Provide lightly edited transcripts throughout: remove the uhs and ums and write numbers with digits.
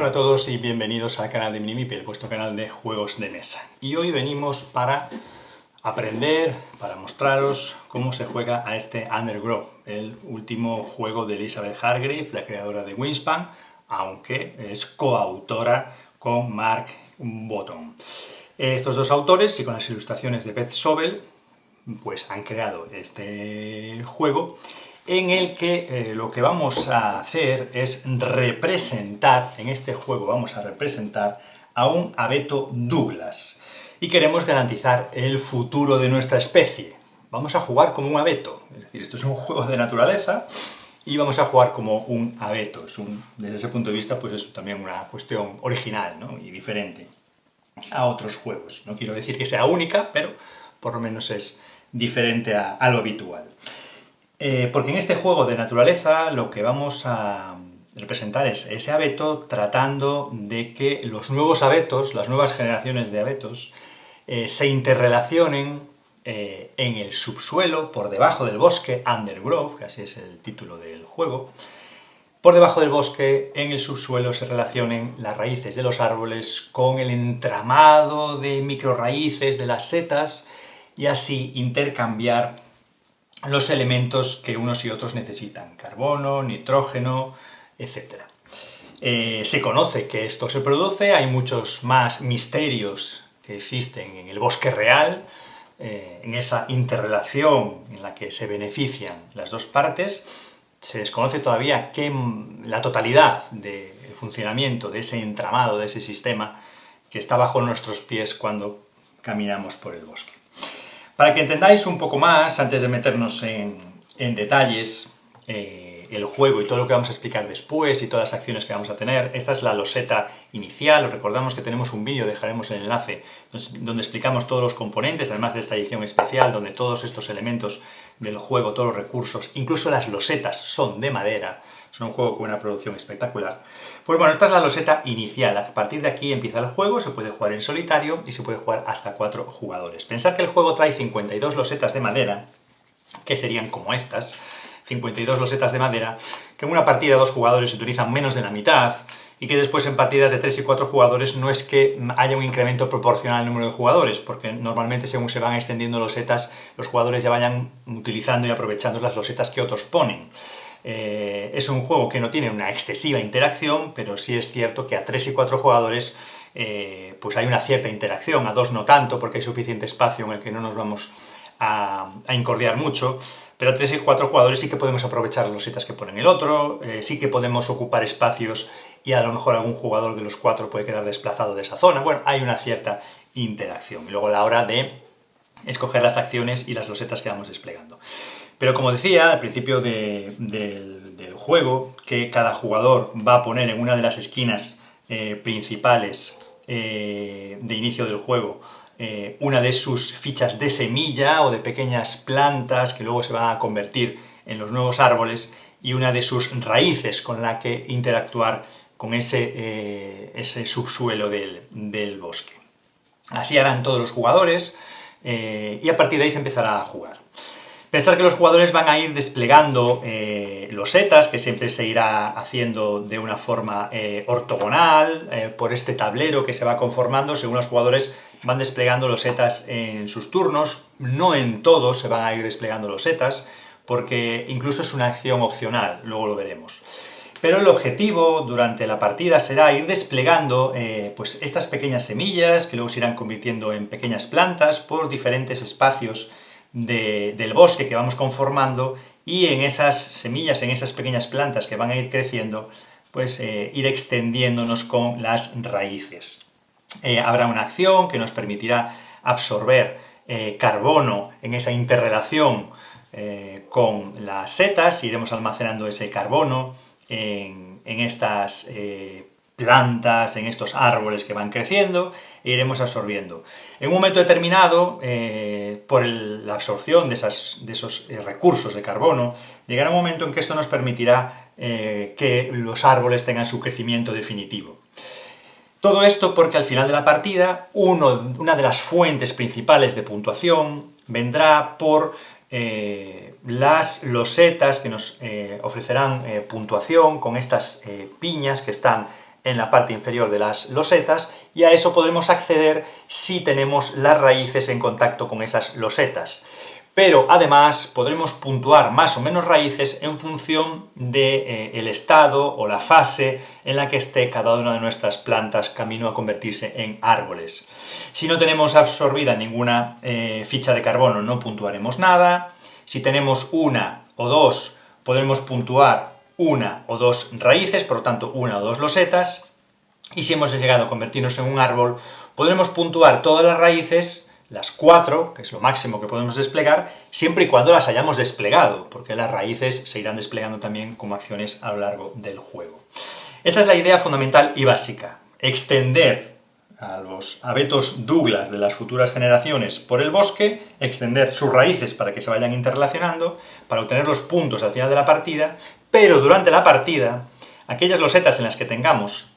Hola a todos y bienvenidos al canal de Minimipel, vuestro canal de juegos de mesa. Y hoy venimos para aprender, para mostraros cómo se juega a este Undergrove, el último juego de Elizabeth Hargrave, la creadora de Wingspan, aunque es coautora con Mark Bottom. Estos dos autores, y con las ilustraciones de Beth Sobel, pues han creado este juego en el que lo que vamos a hacer es representar, en este juego vamos a representar a un abeto Douglas y queremos garantizar el futuro de nuestra especie. Vamos a jugar como un abeto, es decir, esto es un juego de naturaleza y vamos a jugar como un abeto. Desde ese punto de vista, pues es también una cuestión original, ¿no? Y diferente a otros juegos. No quiero decir que sea única, pero por lo menos es diferente a lo habitual. Porque en este juego de naturaleza lo que vamos a representar es ese abeto tratando de que los nuevos abetos, las nuevas generaciones de abetos, se interrelacionen en el subsuelo, por debajo del bosque, Undergrove, que así es el título del juego. Por debajo del bosque, en el subsuelo, se relacionen las raíces de los árboles con el entramado de microraíces de las setas y así intercambiar los elementos que unos y otros necesitan, carbono, nitrógeno, etc. Se conoce que esto se produce, hay muchos más misterios que existen en el bosque real, en esa interrelación en la que se benefician las dos partes. Se desconoce todavía la totalidad del funcionamiento de ese entramado, de ese sistema que está bajo nuestros pies cuando caminamos por el bosque. Para que entendáis un poco más, antes de meternos en detalles, el juego y todo lo que vamos a explicar después y todas las acciones que vamos a tener, esta es la loseta inicial. Os recordamos que tenemos un vídeo, dejaremos el enlace, donde explicamos todos los componentes, además de esta edición especial, donde todos estos elementos del juego, todos los recursos, incluso las losetas son de madera. Es un juego con una producción espectacular. Pues bueno, esta es la loseta inicial. A partir de aquí empieza el juego, se puede jugar en solitario y se puede jugar hasta 4 jugadores. Pensad que el juego trae 52 losetas de madera, que serían como estas, 52 losetas de madera, que en una partida de 2 jugadores se utilizan menos de la mitad, y que después en partidas de 3 y 4 jugadores no es que haya un incremento proporcional al número de jugadores, porque normalmente según se van extendiendo losetas, los jugadores ya vayan utilizando y aprovechando las losetas que otros ponen. Es un juego que no tiene una excesiva interacción, pero sí es cierto que a 3 y 4 jugadores pues hay una cierta interacción, a 2 no tanto, porque hay suficiente espacio en el que no nos vamos a incordiar mucho, pero a 3 y 4 jugadores sí que podemos aprovechar las losetas que ponen el otro, sí que podemos ocupar espacios y a lo mejor algún jugador de los 4 puede quedar desplazado de esa zona. Bueno, hay una cierta interacción. Y luego a la hora de escoger las acciones y las losetas que vamos desplegando. Pero como decía al principio del juego, que cada jugador va a poner en una de las esquinas principales de inicio del juego una de sus fichas de semilla o de pequeñas plantas que luego se van a convertir en los nuevos árboles y una de sus raíces con la que interactuar con ese subsuelo del bosque. Así harán todos los jugadores y a partir de ahí se empezará a jugar. Pensar que los jugadores van a ir desplegando losetas, que siempre se irá haciendo de una forma ortogonal, por este tablero que se va conformando, según los jugadores van desplegando losetas en sus turnos. No en todos se van a ir desplegando losetas, porque incluso es una acción opcional, luego lo veremos. Pero el objetivo durante la partida será ir desplegando pues estas pequeñas semillas, que luego se irán convirtiendo en pequeñas plantas por diferentes espacios del bosque que vamos conformando, y en esas semillas, en esas pequeñas plantas que van a ir creciendo, pues ir extendiéndonos con las raíces. Habrá una acción que nos permitirá absorber carbono en esa interrelación con las setas, iremos almacenando ese carbono en estas plantas, en estos árboles que van creciendo, e iremos absorbiendo. En un momento determinado, por la absorción de esos recursos de carbono, llegará un momento en que esto nos permitirá que los árboles tengan su crecimiento definitivo. Todo esto porque al final de la partida, una de las fuentes principales de puntuación vendrá por las losetas que nos ofrecerán puntuación con estas piñas que están en la parte inferior de las losetas, y a eso podremos acceder si tenemos las raíces en contacto con esas losetas. Pero además podremos puntuar más o menos raíces en función del estado o la fase en la que esté cada una de nuestras plantas camino a convertirse en árboles. Si no tenemos absorbida ninguna ficha de carbono, no puntuaremos nada. Si tenemos una o dos, podremos puntuar una o dos raíces, por lo tanto una o dos losetas, y si hemos llegado a convertirnos en un árbol, podremos puntuar todas las raíces, las 4, que es lo máximo que podemos desplegar, siempre y cuando las hayamos desplegado, porque las raíces se irán desplegando también como acciones a lo largo del juego. Esta es la idea fundamental y básica: extender a los abetos Douglas de las futuras generaciones por el bosque, extender sus raíces para que se vayan interrelacionando, para obtener los puntos al final de la partida, pero durante la partida, aquellas losetas en las que tengamos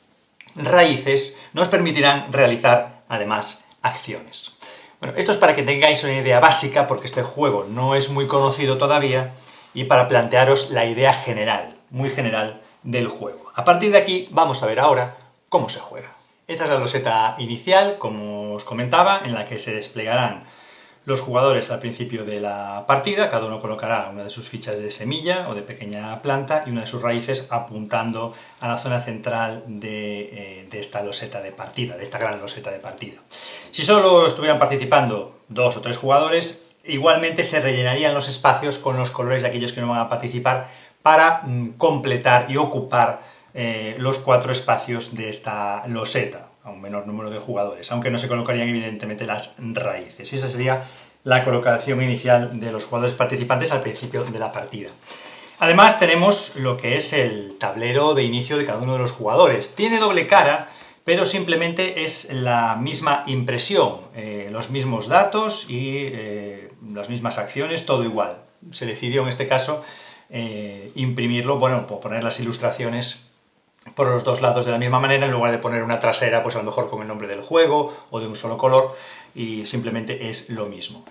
raíces nos permitirán realizar, además, acciones. Bueno, esto es para que tengáis una idea básica, porque este juego no es muy conocido todavía, y para plantearos la idea general, muy general, del juego. A partir de aquí, vamos a ver ahora cómo se juega. Esta es la loseta inicial, como os comentaba, en la que se desplegarán los jugadores al principio de la partida. Cada uno colocará una de sus fichas de semilla o de pequeña planta y una de sus raíces apuntando a la zona central de esta loseta de partida, de esta gran loseta de partida. Si solo estuvieran participando 2 o 3 jugadores, igualmente se rellenarían los espacios con los colores de aquellos que no van a participar para completar y ocupar los 4 espacios de esta loseta, a un menor número de jugadores, aunque no se colocarían evidentemente las raíces. Y esa sería la colocación inicial de los jugadores participantes al principio de la partida. Además tenemos lo que es el tablero de inicio de cada uno de los jugadores. Tiene doble cara, pero simplemente es la misma impresión, los mismos datos y las mismas acciones, todo igual. Se decidió en este caso imprimirlo, bueno, poner las ilustraciones por los dos lados de la misma manera, en lugar de poner una trasera, pues a lo mejor con el nombre del juego o de un solo color, y simplemente es lo mismo.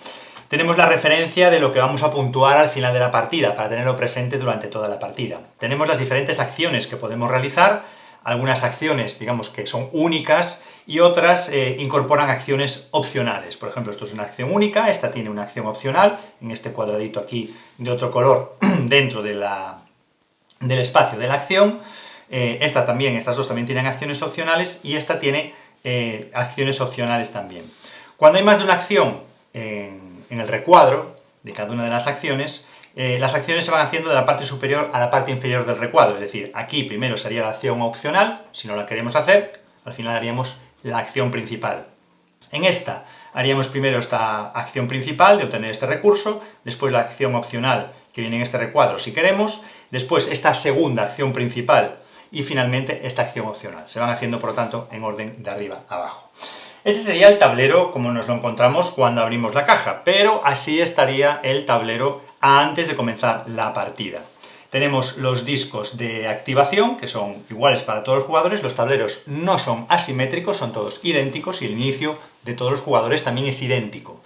Tenemos la referencia de lo que vamos a puntuar al final de la partida, para tenerlo presente durante toda la partida. Tenemos las diferentes acciones que podemos realizar, algunas acciones, digamos, que son únicas, y otras incorporan acciones opcionales. Por ejemplo, esto es una acción única, esta tiene una acción opcional, en este cuadradito aquí de otro color, dentro del espacio de la acción. Estas dos también tienen acciones opcionales, y esta tiene acciones opcionales también. Cuando hay más de una acción en el recuadro de cada una de las acciones se van haciendo de la parte superior a la parte inferior del recuadro, es decir, aquí primero sería la acción opcional, si no la queremos hacer, al final haríamos la acción principal. En esta haríamos primero esta acción principal de obtener este recurso, después la acción opcional que viene en este recuadro si queremos, después esta segunda acción principal y finalmente esta acción opcional. Se van haciendo, por lo tanto, en orden de arriba a abajo. Ese sería el tablero como nos lo encontramos cuando abrimos la caja, pero así estaría el tablero antes de comenzar la partida. Tenemos los discos de activación, que son iguales para todos los jugadores. Los tableros no son asimétricos, son todos idénticos, y el inicio de todos los jugadores también es idéntico.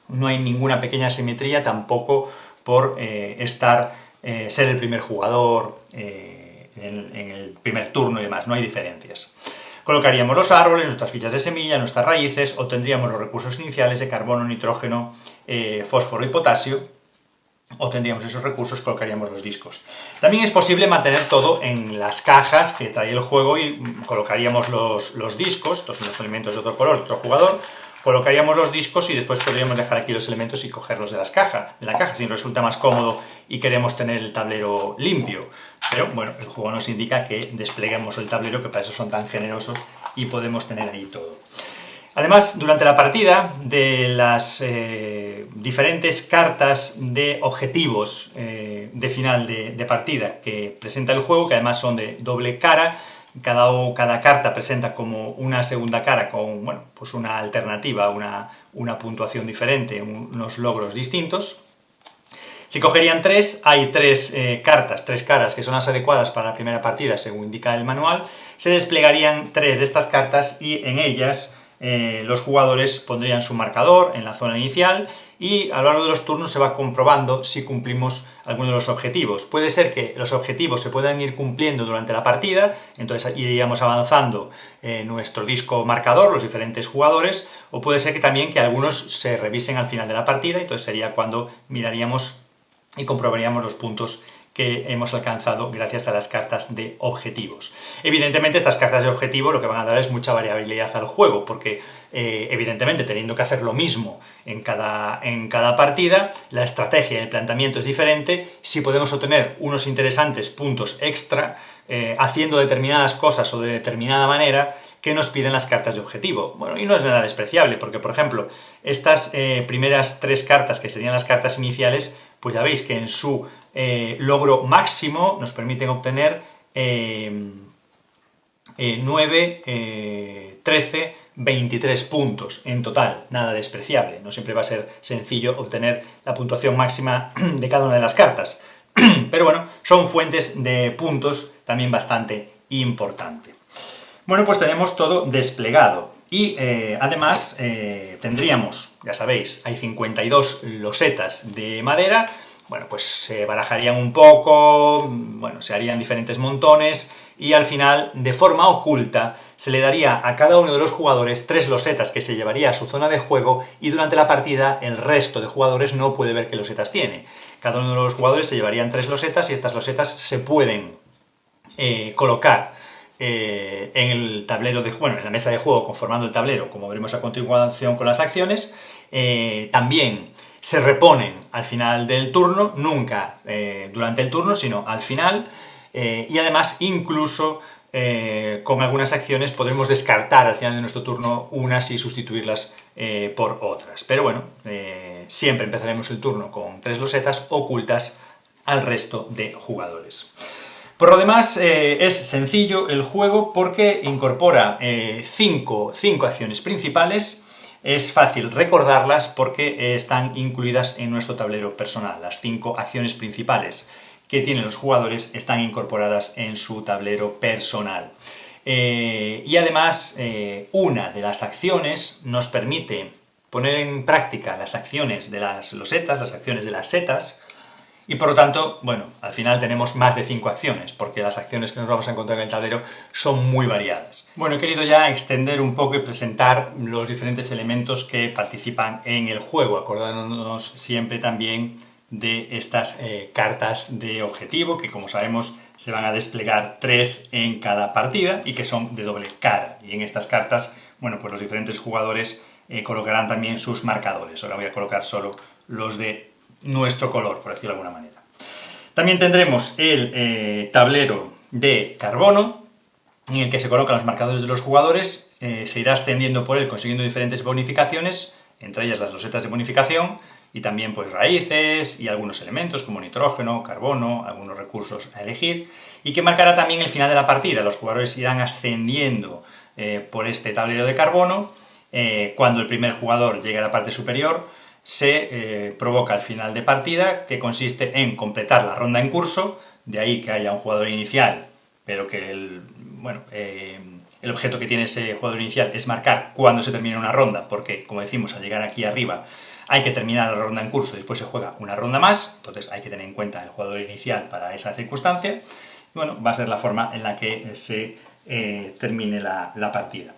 No hay ninguna pequeña asimetría, tampoco por ser el primer jugador en el primer turno y demás, no hay diferencias. Colocaríamos los árboles, nuestras fichas de semilla, nuestras raíces, obtendríamos los recursos iniciales de carbono, nitrógeno, fósforo y potasio, obtendríamos esos recursos, colocaríamos los discos. También es posible mantener todo en las cajas que trae el juego y colocaríamos los discos, estos son los elementos de otro color, de otro jugador, colocaríamos los discos y después podríamos dejar aquí los elementos y cogerlos de la caja, si nos resulta más cómodo y queremos tener el tablero limpio. Pero bueno, el juego nos indica que despleguemos el tablero, que para eso son tan generosos, y podemos tener ahí todo. Además, durante la partida, de las diferentes cartas de objetivos de final de partida que presenta el juego, que además son de doble cara, cada carta presenta como una segunda cara con, bueno, pues una alternativa, una puntuación diferente, unos logros distintos. Si cogerían 3, hay 3 caras que son las adecuadas para la primera partida, según indica el manual. Se desplegarían 3 de estas cartas y en ellas los jugadores pondrían su marcador en la zona inicial y a lo largo de los turnos se va comprobando si cumplimos alguno de los objetivos. Puede ser que los objetivos se puedan ir cumpliendo durante la partida, entonces iríamos avanzando nuestro disco marcador, los diferentes jugadores, o puede ser que también que algunos se revisen al final de la partida, entonces sería cuando miraríamos y comprobaríamos los puntos que hemos alcanzado gracias a las cartas de objetivos. Evidentemente estas cartas de objetivo lo que van a dar es mucha variabilidad al juego, porque evidentemente teniendo que hacer lo mismo en cada partida, la estrategia y el planteamiento es diferente. Si podemos obtener unos interesantes puntos extra haciendo determinadas cosas o de determinada manera que nos piden las cartas de objetivo. Bueno, y no es nada despreciable, porque por ejemplo, estas primeras 3 cartas, que serían las cartas iniciales, pues ya veis que en su logro máximo nos permiten obtener 9, 13, 23 puntos en total, nada despreciable. No siempre va a ser sencillo obtener la puntuación máxima de cada una de las cartas, pero bueno, son fuentes de puntos también bastante importantes. Bueno, pues tenemos todo desplegado y además tendríamos, ya sabéis, hay 52 losetas de madera. Bueno, pues se barajarían un poco, bueno, se harían diferentes montones y al final, de forma oculta, se le daría a cada uno de los jugadores 3 losetas que se llevaría a su zona de juego y durante la partida el resto de jugadores no puede ver qué losetas tiene. Cada uno de los jugadores se llevarían 3 losetas y estas losetas se pueden colocar en el tablero en la mesa de juego conformando el tablero, como veremos a continuación con las acciones. También se reponen al final del turno, nunca durante el turno, sino al final, y además incluso con algunas acciones podremos descartar al final de nuestro turno unas y sustituirlas por otras. Pero bueno, siempre empezaremos el turno con 3 losetas ocultas al resto de jugadores. Por lo demás, es sencillo el juego porque incorpora 5 acciones principales. Es fácil recordarlas porque están incluidas en nuestro tablero personal. Las 5 acciones principales que tienen los jugadores están incorporadas en su tablero personal. Y además, una de las acciones nos permite poner en práctica las acciones de las losetas, las acciones de las setas, y por lo tanto, bueno, al final tenemos más de 5 acciones, porque las acciones que nos vamos a encontrar en el tablero son muy variadas. Bueno, he querido ya extender un poco y presentar los diferentes elementos que participan en el juego, acordándonos siempre también de estas cartas de objetivo, que como sabemos se van a desplegar 3 en cada partida y que son de doble cara. Y en estas cartas, bueno, pues los diferentes jugadores colocarán también sus marcadores. Ahora voy a colocar solo los de nuestro color, por decirlo de alguna manera. También tendremos el tablero de carbono, en el que se colocan los marcadores de los jugadores, se irá ascendiendo por él consiguiendo diferentes bonificaciones, entre ellas las losetas de bonificación, y también pues raíces y algunos elementos como nitrógeno, carbono, algunos recursos a elegir, y que marcará también el final de la partida. Los jugadores irán ascendiendo por este tablero de carbono. Cuando el primer jugador llegue a la parte superior, se provoca el final de partida, que consiste en completar la ronda en curso, de ahí que haya un jugador inicial, pero que el objeto que tiene ese jugador inicial es marcar cuándo se termina una ronda, porque, como decimos, al llegar aquí arriba hay que terminar la ronda en curso, después se juega una ronda más, entonces hay que tener en cuenta el jugador inicial para esa circunstancia. Y bueno, va a ser la forma en la que se termine la partida.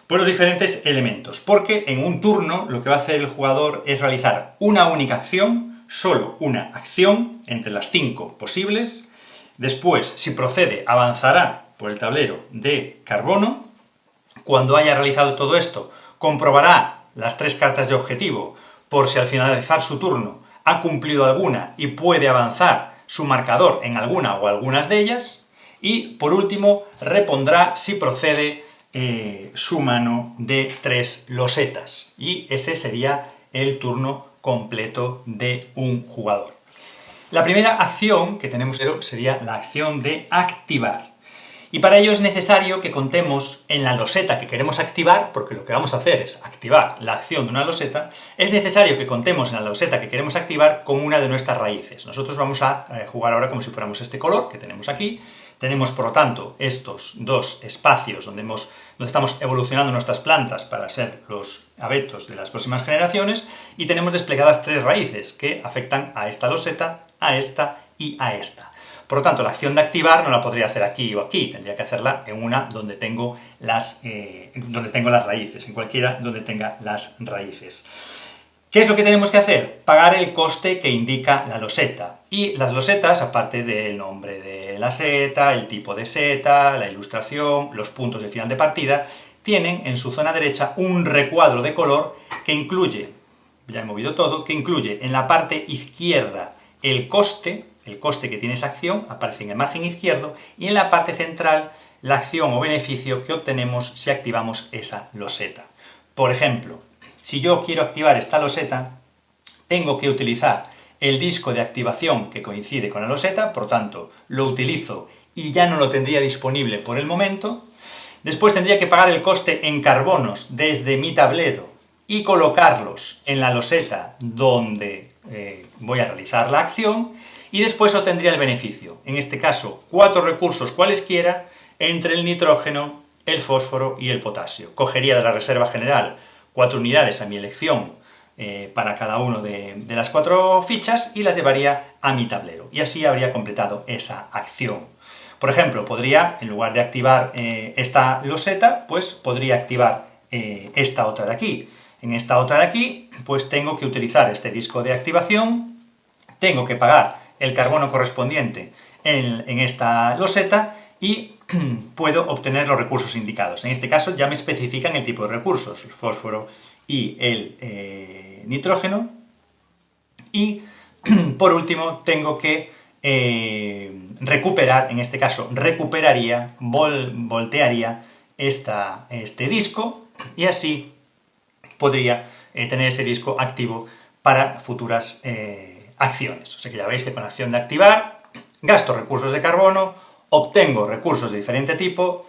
Pues los diferentes elementos, porque en un turno lo que va a hacer el jugador es realizar una única acción, solo una acción, entre las 5 posibles. Después, si procede, avanzará por el tablero de carbono. Cuando haya realizado todo esto, comprobará las 3 cartas de objetivo, por si al finalizar su turno ha cumplido alguna y puede avanzar su marcador en alguna o algunas de ellas. Y, por último, repondrá, si procede, su mano de 3 losetas. Y ese sería el turno completo de un jugador. La primera acción que tenemos sería la acción de activar. Y para ello es necesario que contemos en la loseta que queremos activar, porque lo que vamos a hacer es activar la acción de una loseta. Es necesario que contemos en la loseta que queremos activar con una de nuestras raíces. Nosotros vamos a jugar ahora como si fuéramos este color que tenemos aquí. Tenemos, por lo tanto, estos dos espacios donde estamos evolucionando nuestras plantas para ser los abetos de las próximas generaciones, y tenemos desplegadas 3 raíces que afectan a esta loseta, a esta y a esta. Por lo tanto, la acción de activar no la podría hacer aquí o aquí, tendría que hacerla en una donde tengo las raíces, en cualquiera donde tenga las raíces. ¿Qué es lo que tenemos que hacer? Pagar el coste que indica la loseta. Y las losetas, aparte del nombre de la seta, el tipo de seta, la ilustración, los puntos de final de partida, tienen en su zona derecha un recuadro de color que incluye, ya he movido todo, que incluye en la parte izquierda el coste que tiene esa acción, aparece en el margen izquierdo, y en la parte central la acción o beneficio que obtenemos si activamos esa loseta. Por ejemplo, si yo quiero activar esta loseta, tengo que utilizar el disco de activación que coincide con la loseta, por tanto, lo utilizo y ya no lo tendría disponible por el momento. Después tendría que pagar el coste en carbonos desde mi tablero y colocarlos en la loseta donde voy a realizar la acción, y después obtendría el beneficio. En este caso, 4 recursos cualesquiera entre el nitrógeno, el fósforo y el potasio. Cogería de la reserva general 4 unidades a mi elección para cada uno de las 4 fichas y las llevaría a mi tablero. Y así habría completado esa acción. Por ejemplo, podría, en lugar de activar esta loseta, pues podría activar esta otra de aquí. En esta otra de aquí, pues tengo que utilizar este disco de activación, tengo que pagar el carbono correspondiente en esta loseta y puedo obtener los recursos indicados. En este caso ya me especifican el tipo de recursos, el fósforo y el nitrógeno. Y por último tengo que recuperar, en este caso recuperaría, voltearía este disco, y así podría tener ese disco activo para futuras acciones. O sea que ya veis que con la acción de activar gasto recursos de carbono, obtengo recursos de diferente tipo,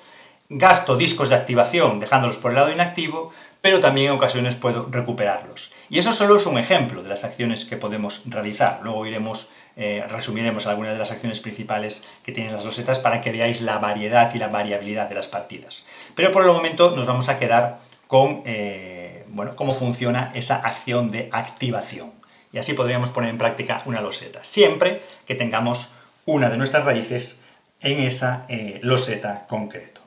gasto discos de activación dejándolos por el lado inactivo, pero también en ocasiones puedo recuperarlos. Y eso solo es un ejemplo de las acciones que podemos realizar. Luego resumiremos algunas de las acciones principales que tienen las losetas para que veáis la variedad y la variabilidad de las partidas. Pero por el momento nos vamos a quedar con cómo funciona esa acción de activación. Y así podríamos poner en práctica una loseta, siempre que tengamos una de nuestras raíces en esa loseta concreto.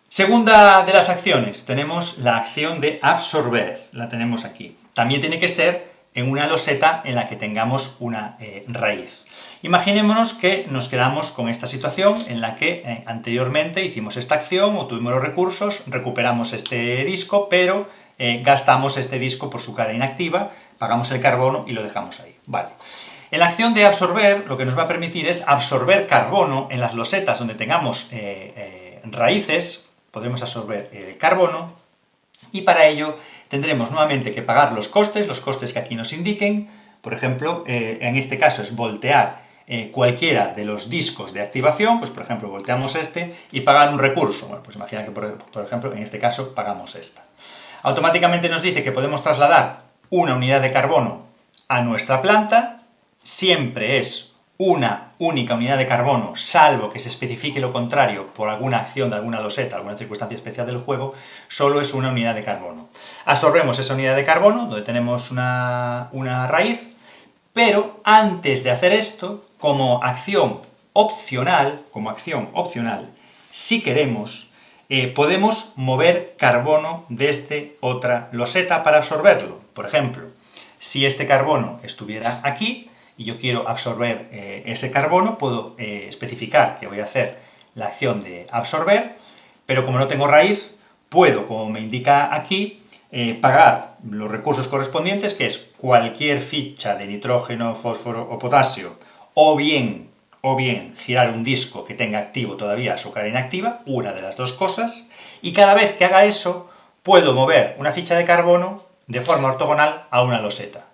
Segunda de las acciones, tenemos la acción de absorber, la tenemos aquí. También tiene que ser en una loseta en la que tengamos una raíz. Imaginémonos que nos quedamos con esta situación en la que anteriormente hicimos esta acción, obtuvimos los recursos, recuperamos este disco, pero gastamos este disco por su cara inactiva, pagamos el carbono y lo dejamos ahí. Vale. En la acción de absorber, lo que nos va a permitir es absorber carbono en las losetas donde tengamos raíces, podremos absorber el carbono, y para ello tendremos nuevamente que pagar los costes que aquí nos indiquen. Por ejemplo, en este caso es voltear cualquiera de los discos de activación, pues por ejemplo volteamos este y pagar un recurso. Bueno, pues imagina que por ejemplo en este caso pagamos esta. Automáticamente nos dice que podemos trasladar una unidad de carbono a nuestra planta, siempre es una única unidad de carbono, salvo que se especifique lo contrario por alguna acción de alguna loseta, alguna circunstancia especial del juego, solo es una unidad de carbono. Absorbemos esa unidad de carbono, donde tenemos una raíz, pero antes de hacer esto, como acción opcional, si queremos, podemos mover carbono desde otra loseta para absorberlo. Por ejemplo, si este carbono estuviera aquí, y yo quiero absorber ese carbono, puedo especificar que voy a hacer la acción de absorber, pero como no tengo raíz, puedo, como me indica aquí, pagar los recursos correspondientes, que es cualquier ficha de nitrógeno, fósforo o potasio, o bien girar un disco que tenga activo todavía su cara inactiva, una de las dos cosas, y cada vez que haga eso, puedo mover una ficha de carbono de forma ortogonal a una loseta.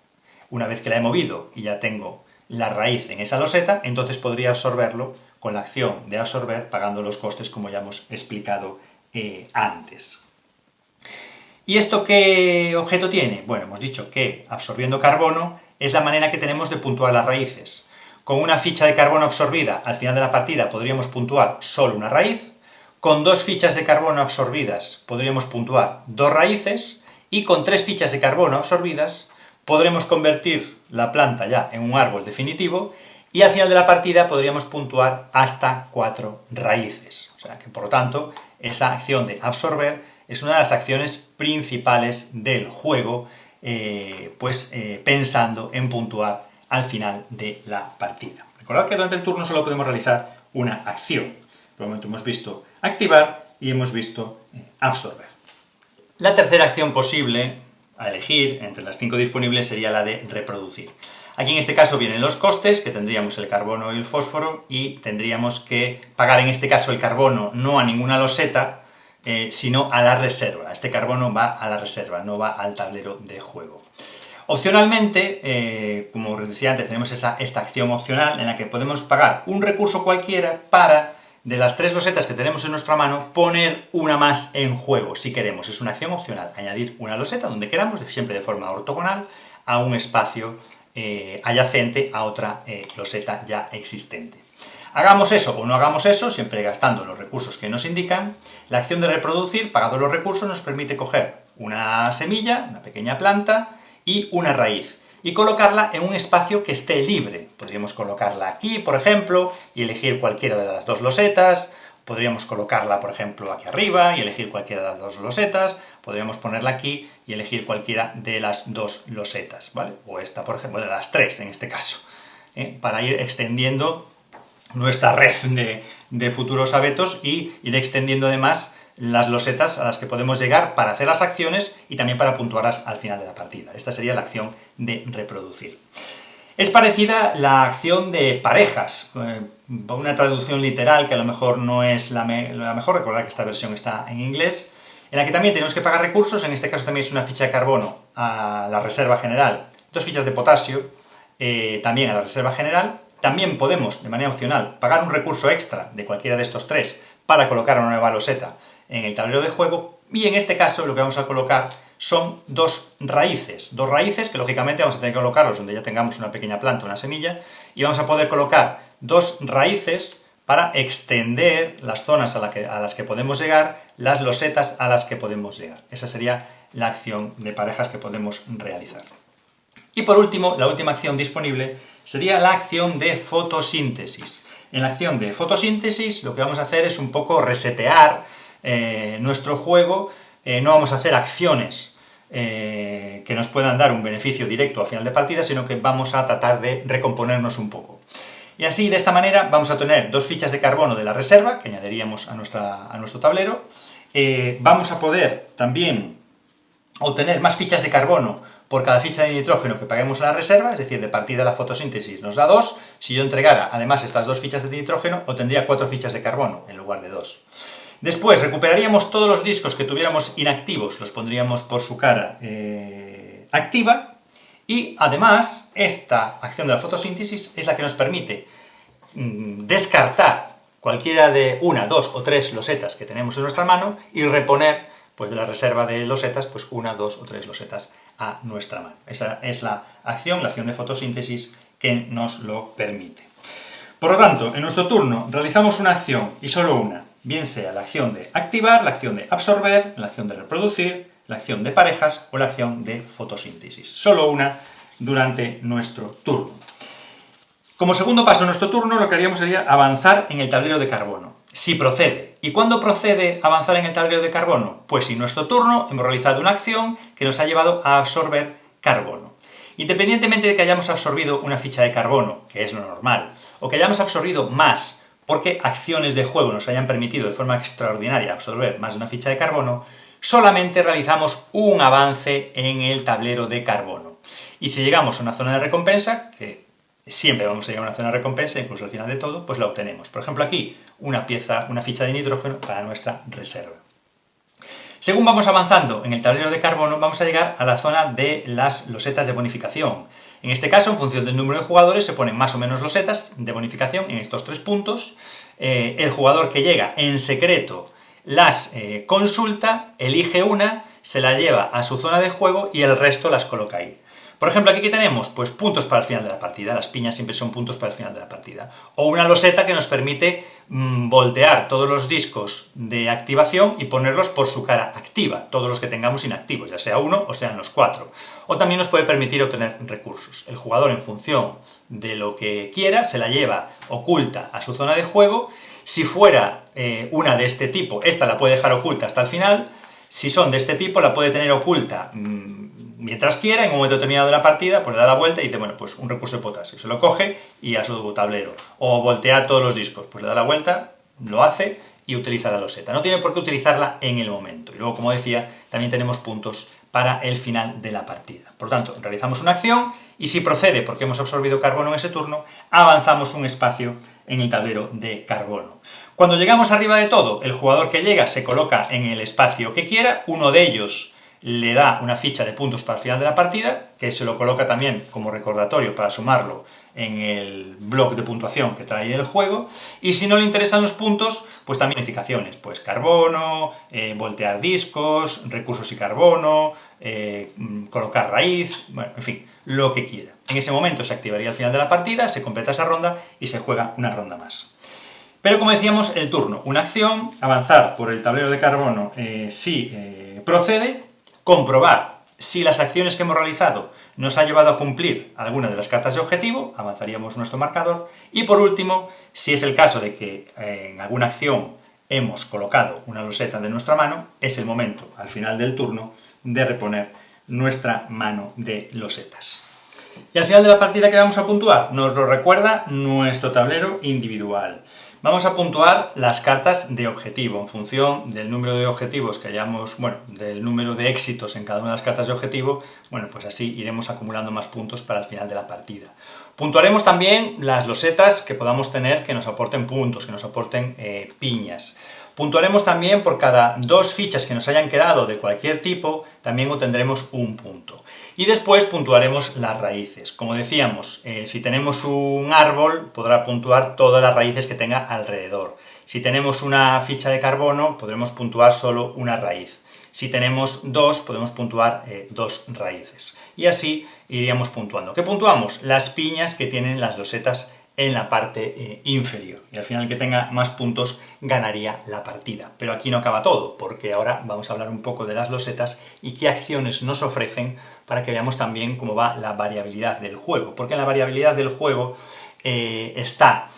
Una vez que la he movido y ya tengo la raíz en esa loseta, entonces podría absorberlo con la acción de absorber, pagando los costes como ya hemos explicado antes. ¿Y esto qué objeto tiene? Bueno, hemos dicho que absorbiendo carbono es la manera que tenemos de puntuar las raíces. Con una ficha de carbono absorbida al final de la partida podríamos puntuar solo una raíz, con 2 fichas de carbono absorbidas podríamos puntuar 2 raíces, y con 3 fichas de carbono absorbidas podremos convertir la planta ya en un árbol definitivo, y al final de la partida podríamos puntuar hasta 4 raíces. O sea que, por lo tanto, esa acción de absorber es una de las acciones principales del juego, pensando en puntuar al final de la partida. Recordad que durante el turno solo podemos realizar una acción. Por el momento hemos visto activar y hemos visto absorber. La tercera acción posible a elegir entre las 5 disponibles sería la de reproducir. Aquí en este caso vienen los costes, que tendríamos el carbono y el fósforo, y tendríamos que pagar en este caso el carbono no a ninguna loseta, sino a la reserva. Este carbono va a la reserva, no va al tablero de juego. Opcionalmente, como os decía antes, tenemos esta acción opcional en la que podemos pagar un recurso cualquiera para, de las 3 losetas que tenemos en nuestra mano, poner una más en juego, si queremos. Es una acción opcional, añadir una loseta donde queramos, siempre de forma ortogonal, a un espacio adyacente a otra loseta ya existente. Hagamos eso o no hagamos eso, siempre gastando los recursos que nos indican, la acción de reproducir, pagados los recursos, nos permite coger una semilla, una pequeña planta y una raíz, y colocarla en un espacio que esté libre. Podríamos colocarla aquí, por ejemplo, y elegir cualquiera de las 2 losetas. Podríamos colocarla, por ejemplo, aquí arriba y elegir cualquiera de las 2 losetas. Podríamos ponerla aquí y elegir cualquiera de las 2 losetas, ¿vale? O esta, por ejemplo, de las 3 en este caso, para ir extendiendo nuestra red de futuros abetos y ir extendiendo además las losetas a las que podemos llegar para hacer las acciones y también para puntuarlas al final de la partida. Esta sería la acción de reproducir. Es parecida la acción de parejas, una traducción literal que a lo mejor no es la mejor, recordad que esta versión está en inglés, en la que también tenemos que pagar recursos. En este caso también es una ficha de carbono a la reserva general, 2 fichas de potasio también a la reserva general. También podemos, de manera opcional, pagar un recurso extra de cualquiera de estos 3 para colocar una nueva loseta en el tablero de juego, y en este caso lo que vamos a colocar son 2 raíces. 2 raíces que lógicamente vamos a tener que colocarlos donde ya tengamos una pequeña planta, una semilla, y vamos a poder colocar 2 raíces para extender las zonas a las que podemos llegar, las losetas a las que podemos llegar. Esa sería la acción de parejas que podemos realizar. Y por último, la última acción disponible sería la acción de fotosíntesis. En la acción de fotosíntesis lo que vamos a hacer es un poco resetear nuestro juego. No vamos a hacer acciones que nos puedan dar un beneficio directo a final de partida, sino que vamos a tratar de recomponernos un poco. Y así, de esta manera, vamos a tener 2 fichas de carbono de la reserva, que añadiríamos a nuestro tablero. Vamos a poder también obtener más fichas de carbono por cada ficha de nitrógeno que paguemos a la reserva, es decir, de partida la fotosíntesis nos da 2. Si yo entregara además estas 2 fichas de nitrógeno, obtendría 4 fichas de carbono en lugar de 2. Después recuperaríamos todos los discos que tuviéramos inactivos, los pondríamos por su cara activa, y además esta acción de la fotosíntesis es la que nos permite descartar cualquiera de 1, 2 o 3 losetas que tenemos en nuestra mano y reponer, pues, de la reserva de losetas, pues 1, 2 o 3 losetas a nuestra mano. Esa es la acción de fotosíntesis que nos lo permite. Por lo tanto, en nuestro turno realizamos una acción y solo una, bien sea la acción de activar, la acción de absorber, la acción de reproducir, la acción de parejas o la acción de fotosíntesis. Solo una durante nuestro turno. Como segundo paso en nuestro turno, lo que haríamos sería avanzar en el tablero de carbono, si procede. ¿Y cuándo procede avanzar en el tablero de carbono? Pues si en nuestro turno hemos realizado una acción que nos ha llevado a absorber carbono. Independientemente de que hayamos absorbido una ficha de carbono, que es lo normal, o que hayamos absorbido más porque acciones de juego nos hayan permitido de forma extraordinaria absorber más de una ficha de carbono, solamente realizamos un avance en el tablero de carbono. Y si llegamos a una zona de recompensa, que siempre vamos a llegar a una zona de recompensa, incluso al final de todo, pues la obtenemos. Por ejemplo, aquí, una ficha de nitrógeno para nuestra reserva. Según vamos avanzando en el tablero de carbono, vamos a llegar a la zona de las losetas de bonificación. En este caso, en función del número de jugadores, se ponen más o menos losetas de bonificación en estos 3 puntos. El jugador que llega en secreto las consulta, elige una, se la lleva a su zona de juego y el resto las coloca ahí. Por ejemplo, aquí que tenemos, pues puntos para el final de la partida, las piñas siempre son puntos para el final de la partida. O una loseta que nos permite voltear todos los discos de activación y ponerlos por su cara activa, todos los que tengamos inactivos, ya sea uno o sean los 4. O también nos puede permitir obtener recursos. El jugador, en función de lo que quiera, se la lleva oculta a su zona de juego. Si fuera una de este tipo, esta la puede dejar oculta hasta el final. Si son de este tipo, la puede tener oculta mientras quiera, en un momento determinado de la partida, pues le da la vuelta y dice, bueno, pues un recurso de potasio, se lo coge y a su tablero. O voltear todos los discos, pues le da la vuelta, lo hace y utiliza la loseta. No tiene por qué utilizarla en el momento. Y luego, como decía, también tenemos puntos para el final de la partida. Por lo tanto, realizamos una acción y si procede, porque hemos absorbido carbono en ese turno, avanzamos un espacio en el tablero de carbono. Cuando llegamos arriba de todo, el jugador que llega se coloca en el espacio que quiera, uno de ellos le da una ficha de puntos para el final de la partida, que se lo coloca también como recordatorio para sumarlo en el bloc de puntuación que trae el juego, y si no le interesan los puntos, pues también bonificaciones, pues carbono, voltear discos, recursos y carbono, colocar raíz, bueno, en fin, lo que quiera. En ese momento se activaría al final de la partida, se completa esa ronda y se juega una ronda más. Pero como decíamos, el turno, una acción, avanzar por el tablero de carbono si procede, comprobar si las acciones que hemos realizado nos ha llevado a cumplir alguna de las cartas de objetivo, avanzaríamos nuestro marcador, y por último, si es el caso de que en alguna acción hemos colocado una loseta de nuestra mano, es el momento, al final del turno, de reponer nuestra mano de losetas. Y al final de la partida, ¿qué vamos a puntuar? Nos lo recuerda nuestro tablero individual. Vamos a puntuar las cartas de objetivo en función del número de objetivos que hayamos, bueno, del número de éxitos en cada una de las cartas de objetivo, bueno, pues así iremos acumulando más puntos para el final de la partida. Puntuaremos también las losetas que podamos tener que nos aporten puntos, que nos aporten piñas. Puntuaremos también por cada 2 fichas que nos hayan quedado de cualquier tipo, también obtendremos un punto. Y después puntuaremos las raíces. Como decíamos, si tenemos un árbol, podrá puntuar todas las raíces que tenga alrededor. Si tenemos una ficha de carbono, podremos puntuar solo una raíz. Si tenemos 2, podemos puntuar 2 raíces. Y así iríamos puntuando. ¿Qué puntuamos? Las piñas que tienen las losetas en la parte inferior. Y al final el que tenga más puntos ganaría la partida. Pero aquí no acaba todo, porque ahora vamos a hablar un poco de las losetas y qué acciones nos ofrecen para que veamos también cómo va la variabilidad del juego. Porque en la variabilidad del juego está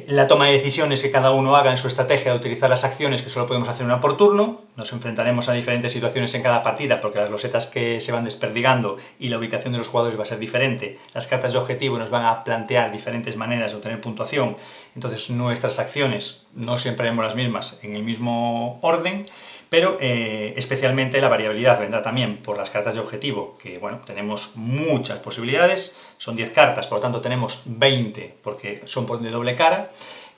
la toma de decisiones que cada uno haga en su estrategia de utilizar las acciones, que solo podemos hacer una por turno. Nos enfrentaremos a diferentes situaciones en cada partida porque las losetas que se van desperdigando y la ubicación de los jugadores va a ser diferente. Las cartas de objetivo nos van a plantear diferentes maneras de obtener puntuación, entonces nuestras acciones no siempre haremos las mismas en el mismo orden, pero especialmente la variabilidad vendrá también por las cartas de objetivo, que bueno, tenemos muchas posibilidades, son 10 cartas, por lo tanto tenemos 20 porque son de doble cara,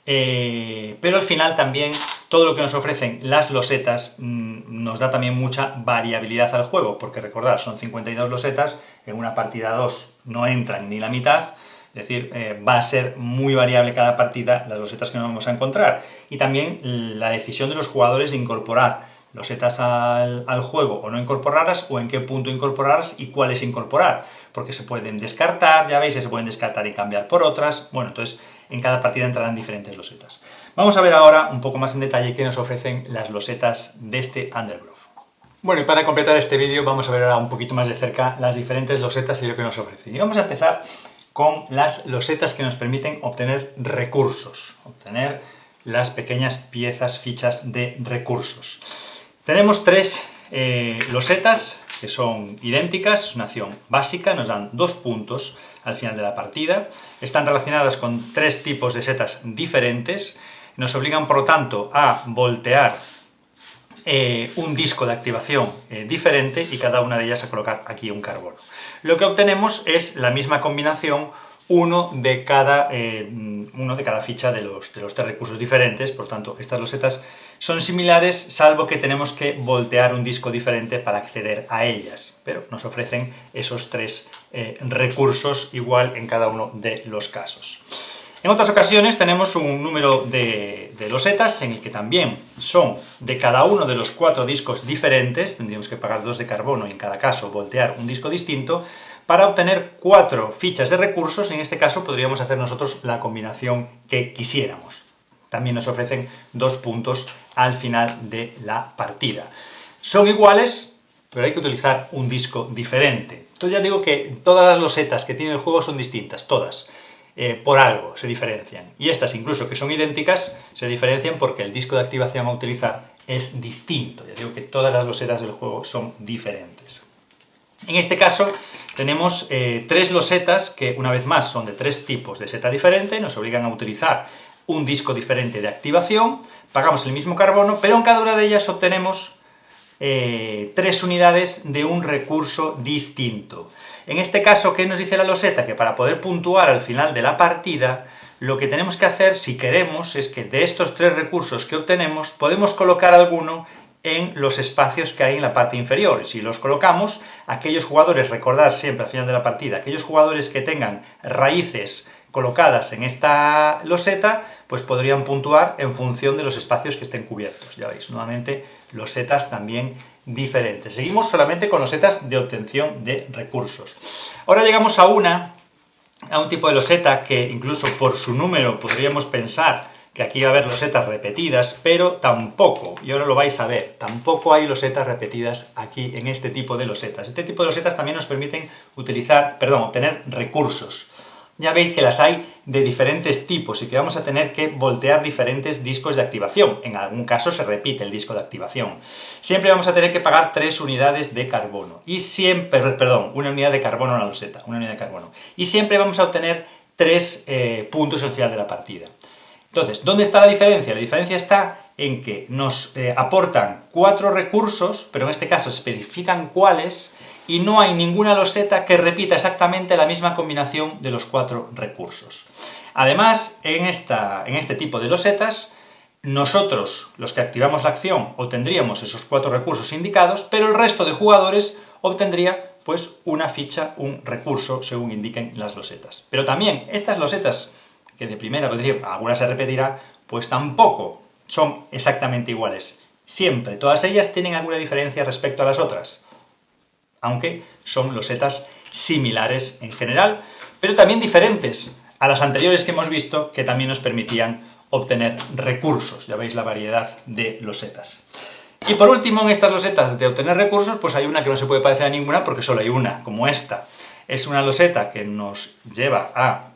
pero al final también todo lo que nos ofrecen las losetas nos da también mucha variabilidad al juego, porque recordad, son 52 losetas, en una partida 2 no entran ni la mitad, es decir, va a ser muy variable cada partida las losetas que nos vamos a encontrar, y también la decisión de los jugadores de incorporar losetas al juego o no incorporarlas, o en qué punto incorporarlas y cuáles incorporar, porque se pueden descartar, ya veis que se pueden descartar y cambiar por otras, bueno, entonces en cada partida entrarán diferentes losetas. Vamos a ver ahora un poco más en detalle qué nos ofrecen las losetas de este Undergrowth. Bueno, y para completar este vídeo vamos a ver ahora un poquito más de cerca las diferentes losetas y lo que nos ofrecen. Y vamos a empezar con las losetas que nos permiten obtener recursos, obtener las pequeñas piezas, fichas de recursos. Tenemos 3 losetas que son idénticas, es una acción básica, nos dan 2 puntos al final de la partida, están relacionadas con 3 tipos de setas diferentes, nos obligan por lo tanto a voltear un disco de activación diferente y cada una de ellas a colocar aquí un carbono. Lo que obtenemos es la misma combinación, uno de cada ficha de los 3 recursos diferentes, por tanto estas losetas son similares, salvo que tenemos que voltear un disco diferente para acceder a ellas, pero nos ofrecen esos 3 recursos igual en cada uno de los casos. En otras ocasiones tenemos un número de losetas en el que también son de cada uno de los 4 discos diferentes, tendríamos que pagar 2 de carbono y en cada caso voltear un disco distinto, para obtener 4 fichas de recursos. En este caso podríamos hacer nosotros la combinación que quisiéramos. También nos ofrecen 2 puntos al final de la partida. Son iguales, pero hay que utilizar un disco diferente. Entonces ya digo que todas las losetas que tiene el juego son distintas, todas. Por algo se diferencian. Y estas, incluso que son idénticas, se diferencian porque el disco de activación a utilizar es distinto. Ya digo que todas las losetas del juego son diferentes. En este caso tenemos 3 losetas que, una vez más, son de 3 tipos de seta diferente, nos obligan a utilizar un disco diferente de activación, pagamos el mismo carbono, pero en cada una de ellas obtenemos 3 unidades de un recurso distinto. En este caso, ¿qué nos dice la loseta? Que para poder puntuar al final de la partida, lo que tenemos que hacer, si queremos, es que de estos 3 recursos que obtenemos, podemos colocar alguno en los espacios que hay en la parte inferior. Si los colocamos, aquellos jugadores, recordar siempre al final de la partida, aquellos jugadores que tengan raíces colocadas en esta loseta, pues podrían puntuar en función de los espacios que estén cubiertos. Ya veis, nuevamente, losetas también diferentes. Seguimos solamente con losetas de obtención de recursos. Ahora llegamos a un tipo de loseta que incluso por su número podríamos pensar que aquí va a haber losetas repetidas, pero tampoco, y ahora lo vais a ver, tampoco hay losetas repetidas aquí en este tipo de losetas. Este tipo de losetas también nos permiten obtener recursos. Ya veis que las hay de diferentes tipos y que vamos a tener que voltear diferentes discos de activación. En algún caso se repite el disco de activación. Siempre vamos a tener que pagar 3 unidades de carbono. Una unidad de carbono en la loseta, una unidad de carbono. Y siempre vamos a obtener 3 puntos al final de la partida. Entonces, ¿dónde está la diferencia? La diferencia está en que nos aportan 4 recursos, pero en este caso especifican cuáles, y no hay ninguna loseta que repita exactamente la misma combinación de los 4 recursos. Además, en este tipo de losetas, nosotros, los que activamos la acción, obtendríamos esos 4 recursos indicados, pero el resto de jugadores obtendría pues una ficha, un recurso, según indiquen las losetas. Pero también estas losetas, que de primera, es decir, algunas se repetirá, pues tampoco son exactamente iguales. Siempre, todas ellas tienen alguna diferencia respecto a las otras, aunque son losetas similares en general, pero también diferentes a las anteriores que hemos visto, que también nos permitían obtener recursos. Ya veis la variedad de losetas. Y por último, en estas losetas de obtener recursos, pues hay una que no se puede parecer a ninguna, porque solo hay una, como esta. Es una loseta que nos lleva a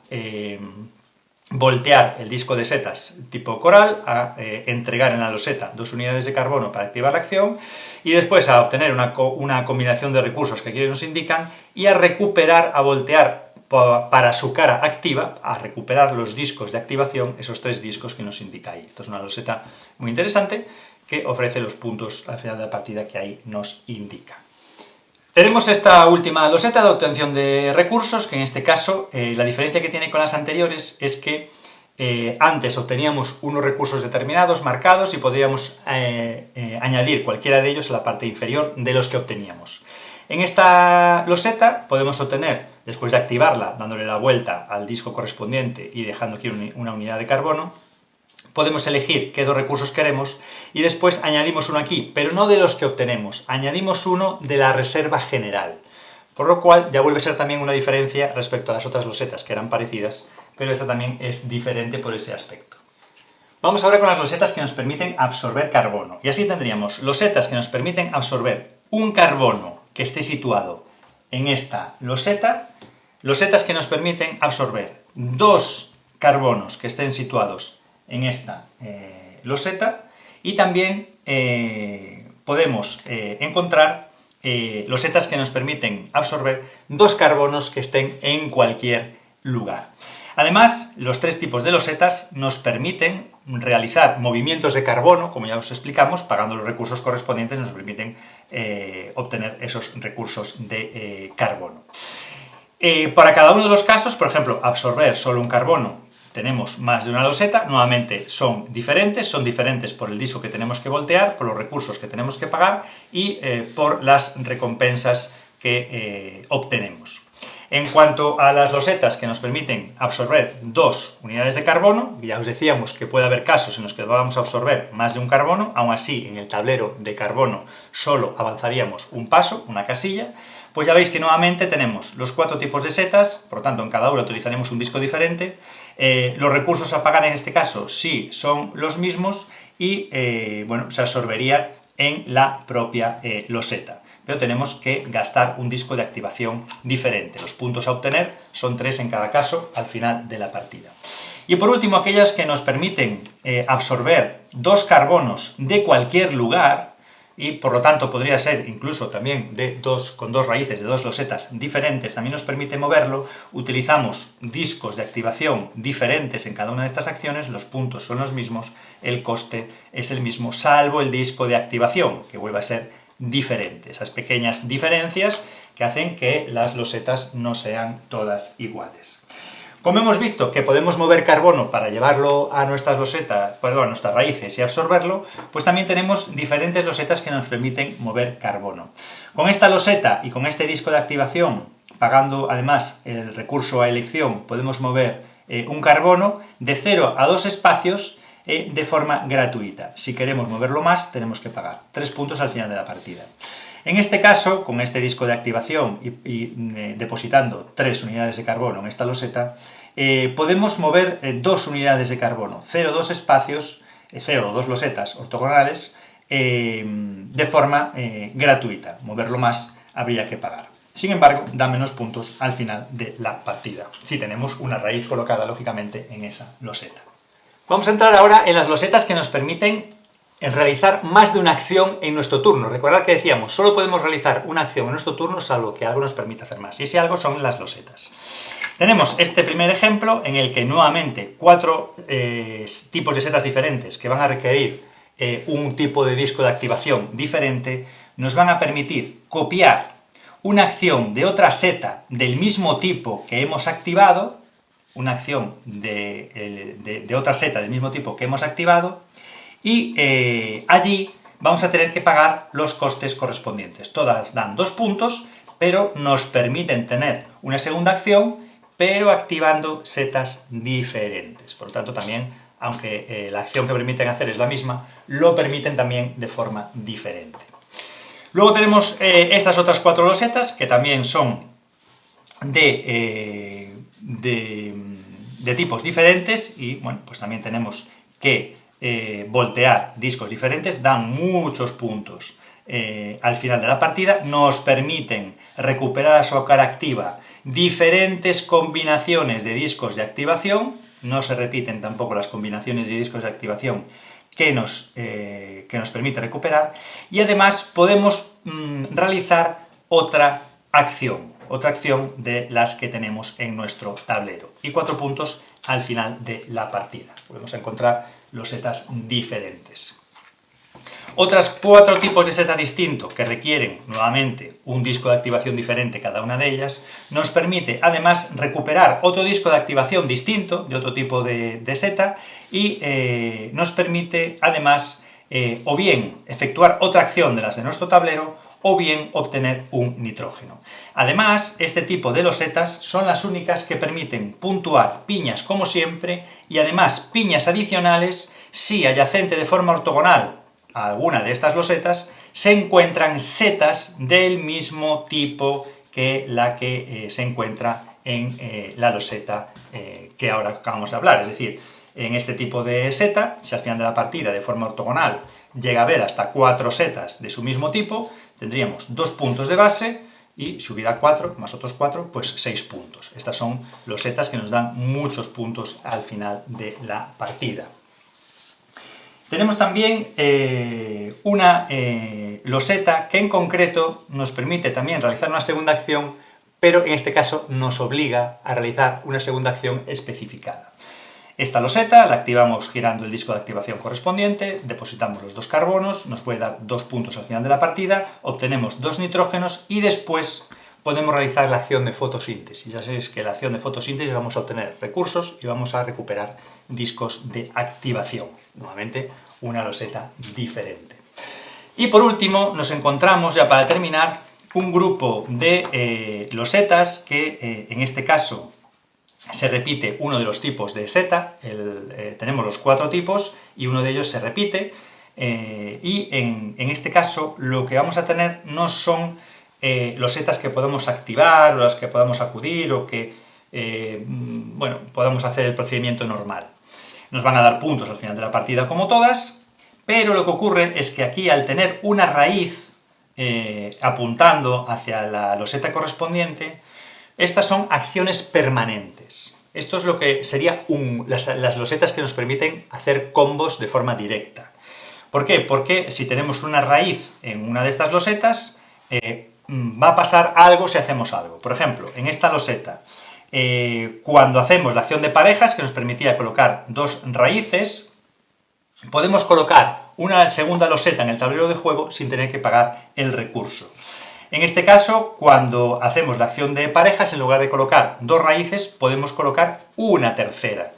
voltear el disco de setas tipo coral, a entregar en la loseta 2 unidades de carbono para activar la acción, y después a obtener una combinación de recursos que aquí nos indican, y a recuperar, a voltear para su cara activa, a recuperar los discos de activación, esos 3 discos que nos indica ahí. Esto es una loseta muy interesante que ofrece los puntos al final de la partida que ahí nos indica. Tenemos esta última loseta de obtención de recursos, que en este caso la diferencia que tiene con las anteriores es que antes obteníamos unos recursos determinados, marcados, y podíamos añadir cualquiera de ellos a la parte inferior de los que obteníamos. En esta loseta podemos obtener, después de activarla, dándole la vuelta al disco correspondiente y dejando aquí una unidad de carbono, podemos elegir qué 2 recursos queremos y después añadimos uno aquí, pero no de los que obtenemos, añadimos uno de la reserva general. Por lo cual ya vuelve a ser también una diferencia respecto a las otras losetas, que eran parecidas, pero esta también es diferente por ese aspecto. Vamos ahora con las losetas que nos permiten absorber carbono. Y así tendríamos losetas que nos permiten absorber un carbono que esté situado en esta loseta, losetas que nos permiten absorber 2 carbonos que estén situados en esta loseta, y también podemos encontrar losetas que nos permiten absorber 2 carbonos que estén en cualquier lugar. Además, los 3 tipos de losetas nos permiten realizar movimientos de carbono, como ya os explicamos, pagando los recursos correspondientes nos permiten obtener esos recursos de carbono. Para cada uno de los casos, por ejemplo, absorber solo un carbono, tenemos más de una loseta, nuevamente son diferentes por el disco que tenemos que voltear, por los recursos que tenemos que pagar y por las recompensas que obtenemos. En cuanto a las losetas que nos permiten absorber 2 unidades de carbono, ya os decíamos que puede haber casos en los que vamos a absorber más de un carbono, aún así en el tablero de carbono solo avanzaríamos un paso, una casilla. pues ya veis que nuevamente tenemos los 4 tipos de setas, por lo tanto en cada uno utilizaremos un disco diferente, los recursos a pagar en este caso sí son los mismos y bueno, se absorbería en la propia loseta, pero tenemos que gastar un disco de activación diferente. Los puntos a obtener son 3 en cada caso al final de la partida. Y por último, aquellas que nos permiten absorber 2 carbonos de cualquier lugar, y por lo tanto podría ser incluso también con 2 raíces de 2 losetas diferentes, también nos permite moverlo. Utilizamos discos de activación diferentes en cada una de estas acciones, los puntos son los mismos, el coste es el mismo, salvo el disco de activación, que vuelve a ser diferente. Esas pequeñas diferencias que hacen que las losetas no sean todas iguales. Como hemos visto que podemos mover carbono para llevarlo a nuestras losetas, a nuestras raíces y absorberlo, pues también tenemos diferentes losetas que nos permiten mover carbono. Con esta loseta y con este disco de activación, pagando además el recurso a elección, podemos mover un carbono de 0 a 2 espacios de forma gratuita. Si queremos moverlo más, tenemos que pagar 3 puntos al final de la partida. En este caso, con este disco de activación y depositando 3 unidades de carbono en esta loseta, podemos mover 2 unidades de carbono, 0,2 espacios, 0,2 losetas ortogonales, de forma gratuita. Moverlo más habría que pagar. Sin embargo, da menos puntos al final de la partida, si tenemos una raíz colocada, lógicamente, en esa loseta. Vamos a entrar ahora en las losetas que nos permiten realizar más de una acción en nuestro turno. Recordad que decíamos, solo podemos realizar una acción en nuestro turno salvo que algo nos permita hacer más, y ese algo son las losetas. Tenemos este primer ejemplo en el que nuevamente 4 tipos de setas diferentes que van a requerir un tipo de disco de activación diferente nos van a permitir copiar una acción de otra seta del mismo tipo que hemos activado, una acción de otra seta del mismo tipo que hemos activado, y allí vamos a tener que pagar los costes correspondientes. Todas dan 2 puntos, pero nos permiten tener una segunda acción, pero activando setas diferentes. Por lo tanto, también, aunque la acción que permiten hacer es la misma, lo permiten también de forma diferente. Luego tenemos estas otras 4 losetas, que también son de tipos diferentes, y bueno, pues también tenemos que voltear discos diferentes, dan muchos puntos al final de la partida, nos permiten recuperar a su cara activa diferentes combinaciones de discos de activación, no se repiten tampoco las combinaciones de discos de activación que nos permite recuperar, y además podemos realizar otra acción de las que tenemos en nuestro tablero, y 4 puntos al final de la partida. Podemos encontrar losetas diferentes. Otras 4 tipos de seta distintos que requieren, nuevamente, un disco de activación diferente cada una de ellas, nos permite además recuperar otro disco de activación distinto, de otro tipo de seta, y nos permite además o bien efectuar otra acción de las de nuestro tablero, o bien obtener un nitrógeno. Además, este tipo de losetas son las únicas que permiten puntuar piñas como siempre, y además piñas adicionales si adyacente de forma ortogonal a alguna de estas losetas se encuentran setas del mismo tipo que la que se encuentra en la loseta que ahora acabamos de hablar. Es decir, en este tipo de seta, si al final de la partida de forma ortogonal llega a haber hasta 4 setas de su mismo tipo, tendríamos 2 puntos de base, y si hubiera 4 más otros 4, pues 6 puntos. Estas son losetas que nos dan muchos puntos al final de la partida. Tenemos también una loseta que en concreto nos permite también realizar una segunda acción, pero en este caso nos obliga a realizar una segunda acción especificada. Esta loseta la activamos girando el disco de activación correspondiente, depositamos los 2 carbonos, nos puede dar 2 puntos al final de la partida, obtenemos 2 nitrógenos y después podemos realizar la acción de fotosíntesis. Ya sabéis que en la acción de fotosíntesis vamos a obtener recursos y vamos a recuperar discos de activación. Nuevamente, una loseta diferente. Y por último, nos encontramos, ya para terminar, un grupo de losetas que en este caso se repite uno de los tipos de seta, tenemos los 4 tipos y uno de ellos se repite, y en este caso lo que vamos a tener no son losetas que podemos activar, o las que podamos acudir, o que, bueno, podamos hacer el procedimiento normal. Nos van a dar puntos al final de la partida como todas, pero lo que ocurre es que aquí, al tener una raíz apuntando hacia la loseta correspondiente, estas son acciones permanentes. Esto es lo que sería las losetas que nos permiten hacer combos de forma directa. ¿Por qué? Porque si tenemos una raíz en una de estas losetas, va a pasar algo si hacemos algo. Por ejemplo, en esta loseta, cuando hacemos la acción de parejas, que nos permitía colocar dos raíces, podemos colocar una segunda loseta en el tablero de juego sin tener que pagar el recurso. En este caso, cuando hacemos la acción de parejas, en lugar de colocar dos raíces, podemos colocar una tercera.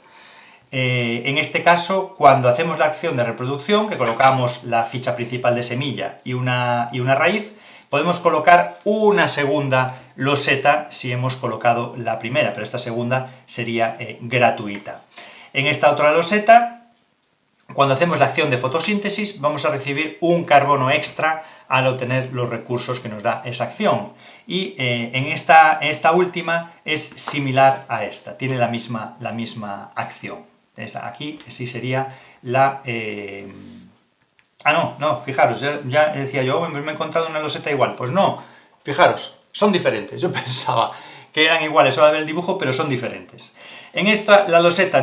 En este caso, cuando hacemos la acción de reproducción, que colocamos la ficha principal de semilla y una raíz, podemos colocar una segunda loseta si hemos colocado la primera, pero esta segunda sería gratuita. En esta otra loseta, cuando hacemos la acción de fotosíntesis, vamos a recibir un carbono extra al obtener los recursos que nos da esa acción. Y en esta última es similar a esta, tiene la misma acción. Aquí sí sería la... no, fijaros, ya decía yo, me he encontrado una loseta igual. Pues no, fijaros, son diferentes. Yo pensaba que eran iguales solo al ver el dibujo, pero son diferentes. En esta, la loseta,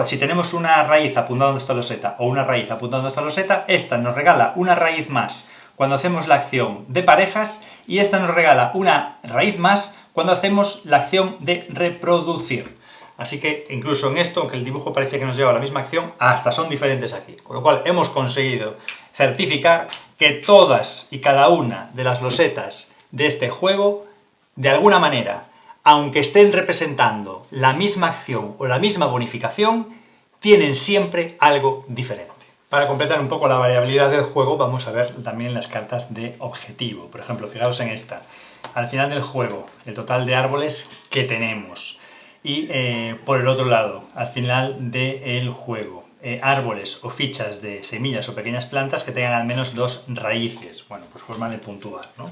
si tenemos una raíz apuntando a esta loseta o una raíz apuntando a esta loseta, esta nos regala una raíz más cuando hacemos la acción de parejas y esta nos regala una raíz más cuando hacemos la acción de reproducir. Así que incluso en esto, aunque el dibujo parece que nos lleva a la misma acción, hasta son diferentes aquí. Con lo cual hemos conseguido certificar que todas y cada una de las losetas de este juego, de alguna manera, aunque estén representando la misma acción o la misma bonificación, tienen siempre algo diferente. Para completar un poco la variabilidad del juego, vamos a ver también las cartas de objetivo. Por ejemplo, fijaos en esta. Al final del juego, el total de árboles que tenemos. Y por el otro lado, al final del juego, árboles o fichas de semillas o pequeñas plantas que tengan al menos dos raíces. Bueno, pues forma de puntuar, ¿no?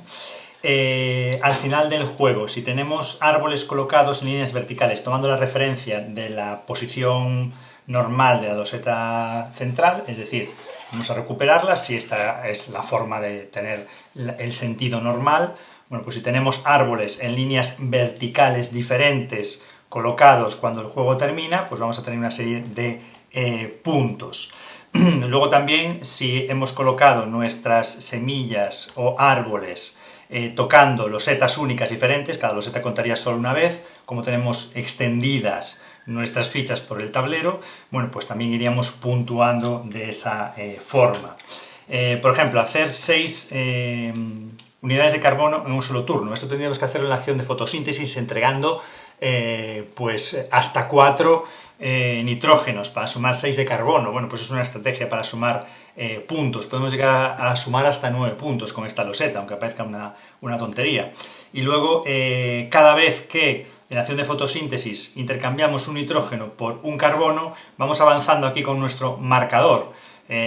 Al final del juego, si tenemos árboles colocados en líneas verticales, tomando la referencia de la posición normal de la loseta central, es decir, vamos a recuperarla, si esta es la forma de tener el sentido normal, bueno, pues si tenemos árboles en líneas verticales diferentes colocados cuando el juego termina, pues vamos a tener una serie de puntos. Luego también, si hemos colocado nuestras semillas o árboles tocando losetas únicas diferentes, cada loseta contaría solo una vez, como tenemos extendidas nuestras fichas por el tablero, bueno, pues también iríamos puntuando de esa forma. Por ejemplo, hacer 6 unidades de carbono en un solo turno. Esto tendríamos que hacerlo en la acción de fotosíntesis, entregando pues hasta 4 nitrógenos para sumar 6 de carbono. Bueno, pues es una estrategia para sumar puntos. Podemos llegar a sumar hasta 9 puntos con esta loseta, aunque parezca una tontería. Y luego, cada vez que en la acción de fotosíntesis intercambiamos un nitrógeno por un carbono, vamos avanzando aquí con nuestro marcador.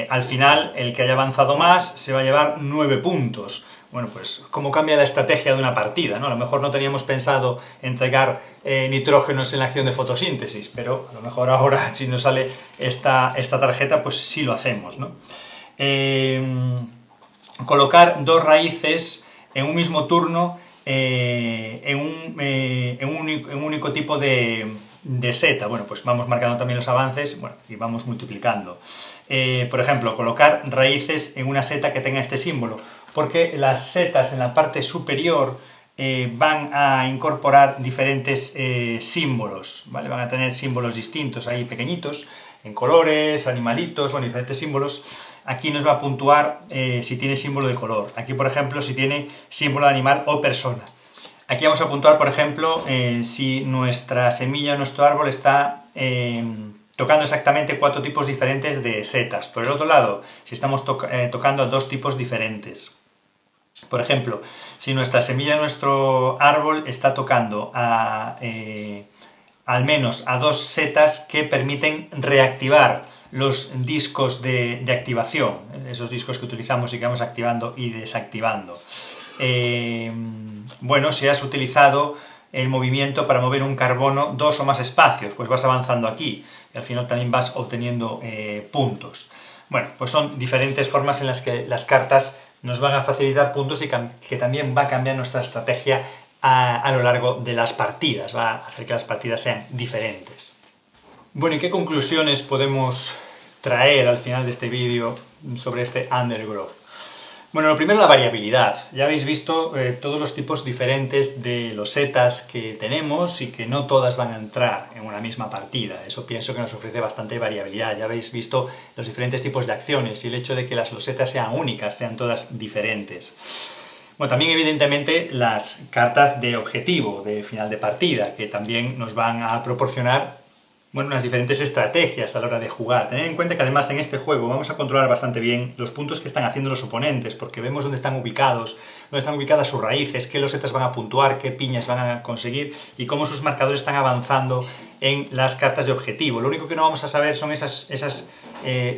Al final, el que haya avanzado más se va a llevar 9 puntos. Bueno, pues cómo cambia la estrategia de una partida, ¿no? A lo mejor no teníamos pensado entregar nitrógenos en la acción de fotosíntesis, pero a lo mejor ahora, si nos sale esta tarjeta, pues sí lo hacemos, ¿no? Colocar dos raíces en un mismo turno en un único tipo de seta. Bueno, pues vamos marcando también los avances, bueno, y vamos multiplicando. Por ejemplo, colocar raíces en una seta que tenga este símbolo, porque las setas en la parte superior van a incorporar diferentes símbolos, ¿vale? Van a tener símbolos distintos ahí pequeñitos, en colores, animalitos, bueno, diferentes símbolos. Aquí nos va a puntuar si tiene símbolo de color. Aquí, por ejemplo, si tiene símbolo de animal o persona. Aquí vamos a puntuar, por ejemplo, si nuestra semilla o nuestro árbol está tocando exactamente 4 tipos diferentes de setas. Por el otro lado, si estamos tocando a 2 tipos diferentes. Por ejemplo, si nuestra semilla o nuestro árbol está tocando al menos a 2 setas que permiten reactivar los discos de activación, esos discos que utilizamos y que vamos activando y desactivando. bueno, si has utilizado el movimiento para mover un carbono 2 o más espacios, pues vas avanzando aquí, y al final también vas obteniendo puntos. Bueno, pues son diferentes formas en las que las cartas nos van a facilitar puntos y que también va a cambiar nuestra estrategia a lo largo de las partidas, va a hacer que las partidas sean diferentes. Bueno, ¿y qué conclusiones podemos traer al final de este vídeo sobre este Undergrowth? Bueno, lo primero, la variabilidad. Ya habéis visto todos los tipos diferentes de losetas que tenemos y que no todas van a entrar en una misma partida. Eso pienso que nos ofrece bastante variabilidad. Ya habéis visto los diferentes tipos de acciones y el hecho de que las losetas sean únicas, sean todas diferentes. Bueno, también evidentemente las cartas de objetivo, de final de partida, que también nos van a proporcionar unas diferentes estrategias a la hora de jugar. Tened en cuenta que además en este juego vamos a controlar bastante bien los puntos que están haciendo los oponentes, porque vemos dónde están ubicadas sus raíces, qué losetas van a puntuar, qué piñas van a conseguir y cómo sus marcadores están avanzando en las cartas de objetivo. Lo único que no vamos a saber son esas